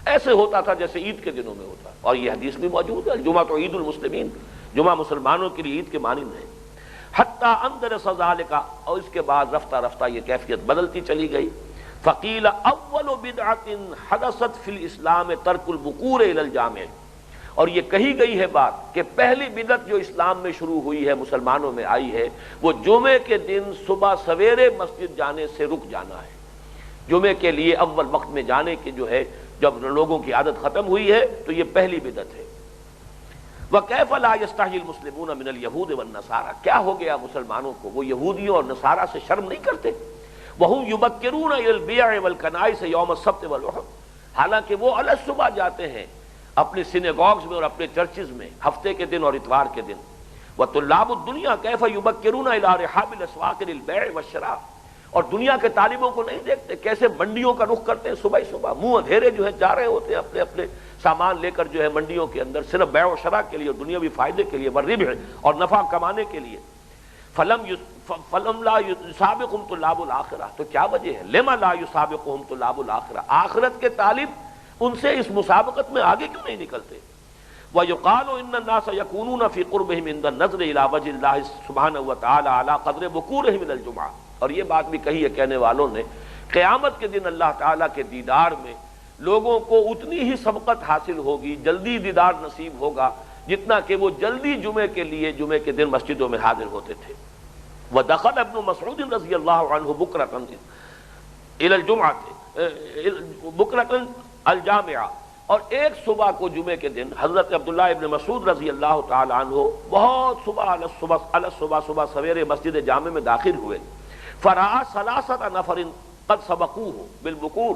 Speaker 1: ایسے ہوتا تھا جیسے عید کے دنوں میں ہوتا، اور یہ حدیث بھی موجود ہے، جمعہ تو عید المسلمین، جمعہ مسلمانوں کے لیے عید کے مانند ہے، حتی اندرس ذالک، اور اس کے بعد رفتہ رفتہ یہ کیفیت بدلتی چلی گئی۔ فقیل اول بدعۃ حدثت فی الاسلام ترک البکور الی الجامع، اور یہ کہی گئی ہے بات کہ پہلی بدعت جو اسلام میں شروع ہوئی ہے، مسلمانوں میں آئی ہے، وہ جمعے کے دن صبح سویرے مسجد جانے سے رک جانا ہے، جمعے کے لیے اول وقت میں جانے کی جو ہے جب لوگوں کی عادت ختم ہوئی ہے تو یہ پہلی بدعت ہے۔ وَكَيْفَ لَا يَسْتَحْيِي الْمُسْلِمُونَ مِنَ الْيَهُودِ وَالنَّصَارَى، کیا ہو گیا مسلمانوں کو، وہ یہودیوں اور نصارہ سے شرم نہیں کرتے؟ وَهُمْ يُبَكِّرُونَ إِلَى الْبِيَعِ وَالْكَنَائِسِ يَوْمَ السَّبْتِ وَالْأُحَدِ، حالانکہ وہ الگ صبح جاتے ہیں اپنے سینیگوگز میں اور اپنے چرچز میں ہفتے کے دن اور اتوار کے دن۔ وَطُلَّابُ الدُّنْيَا كَيْفَ يُبَكِّرُونَ إِلَى رِحَابِ الْأَسْوَاقِ لِلْبَيْعِ وَالشِّرَاءِ، اور دنیا کے طالبوں کو نہیں دیکھتے کیسے منڈیوں کا رخ کرتے ہیں، صبح ہی صبح منہ اندھیرے جو ہے جا رہے ہوتے ہیں اپنے اپنے سامان لے کر جو ہے منڈیوں کے اندر، صرف بیع و شراء کے لیے اور دنیاوی فائدے کے لیے، والربح اور نفع کمانے کے لیے۔ فلم لا یسابقہم طلاب الآخرہ، تو کیا وجہ ہے، لما لا یسابقہم طلاب الآخرہ، آخرت کے طالب ان سے اس مسابقت میں آگے کیوں نہیں نکلتے؟ وَيُقَالُ إِنَّ النَّاسَ يَكُونُونَ فِي قُرْبِهِمْ عِنْدَ النَّظْرِ إِلَىٰ وَجْهِ اللَّهِ سُبْحَانَهُ وَتَعَالَىٰ عَلَىٰ قَدْرِ بُكُورِهِمْ مِنَ الْجُمْعَةِ، اور یہ بات بھی کہی ہے کہنے والوں نے، قیامت کے دن اللہ تعالیٰ کے دیدار میں لوگوں کو اتنی ہی سبقت حاصل ہوگی، جلدی دیدار نصیب ہوگا جتنا کہ وہ جلدی جمعے کے لیے جمعے کے دن مسجدوں میں حاضر ہوتے تھے۔ وَدَخَلَ ابن مسعود رضی اللہ عنہ بُكْرَةً إِلَى الْجُمْعَةِ بُكْرَةً الْجَامِعَةِ، اور ایک صبح کو جمعے کے دن حضرت عبداللہ ابن مسعود رضی اللہ تعالی عنہ بہت صبح سویرے مسجد جامع میں داخل ہوئے، فرآ ثلاثۃ نفر قد سبقوہ بالبکور،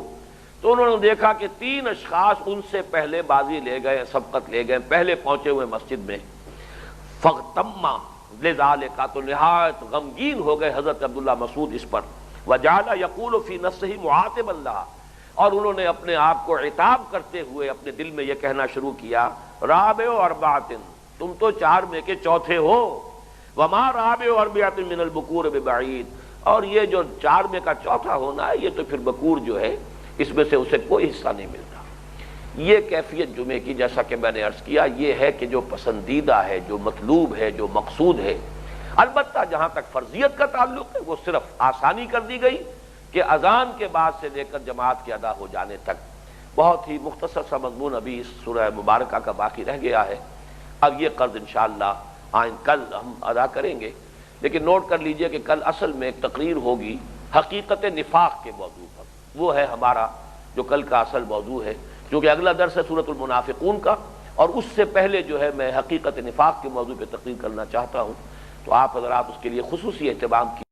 Speaker 1: تو انہوں نے دیکھا کہ 3 اشخاص ان سے پہلے بازی لے گئے، سبقت لے گئے، پہلے پہنچے ہوئے مسجد میں۔ فاغتم لذالک، تو نہایت غمگین ہو گئے حضرت عبداللہ مسعود اس پر، وجعل یقول فی نفسہ معاتبا لہا، اور انہوں نے اپنے آپ کو عتاب کرتے ہوئے اپنے دل میں یہ کہنا شروع کیا، رابع اربعۃ، تم تو 4 میں کے چوتھے ہو، وما رابع اربعۃ من البکور ببعید، اور یہ جو 4 میں کا چوتھا ہونا ہے یہ تو پھر بکور جو ہے اس میں سے اسے کوئی حصہ نہیں ملتا۔ یہ کیفیت جمعے کی، جیسا کہ میں نے عرض کیا، یہ ہے کہ جو پسندیدہ ہے، جو مطلوب ہے، جو مقصود ہے۔ البتہ جہاں تک فرضیت کا تعلق ہے وہ صرف آسانی کر دی گئی کہ اذان کے بعد سے لے کر جماعت کے ادا ہو جانے تک۔ بہت ہی مختصر سا مضمون ابھی اس سورہ مبارکہ کا باقی رہ گیا ہے، اب یہ قرض انشاءاللہ کل ہم ادا کریں گے، لیکن نوٹ کر لیجئے کہ کل اصل میں ایک تقریر ہوگی حقیقت نفاق کے موضوع پر، وہ ہے ہمارا جو کل کا اصل موضوع ہے، جو کہ اگلا درس ہے سورۃ المنافقون کا، اور اس سے پہلے جو ہے میں حقیقت نفاق کے موضوع پہ تقریر کرنا چاہتا ہوں، تو آپ حضرات اس کے لیے خصوصی اہتمام کی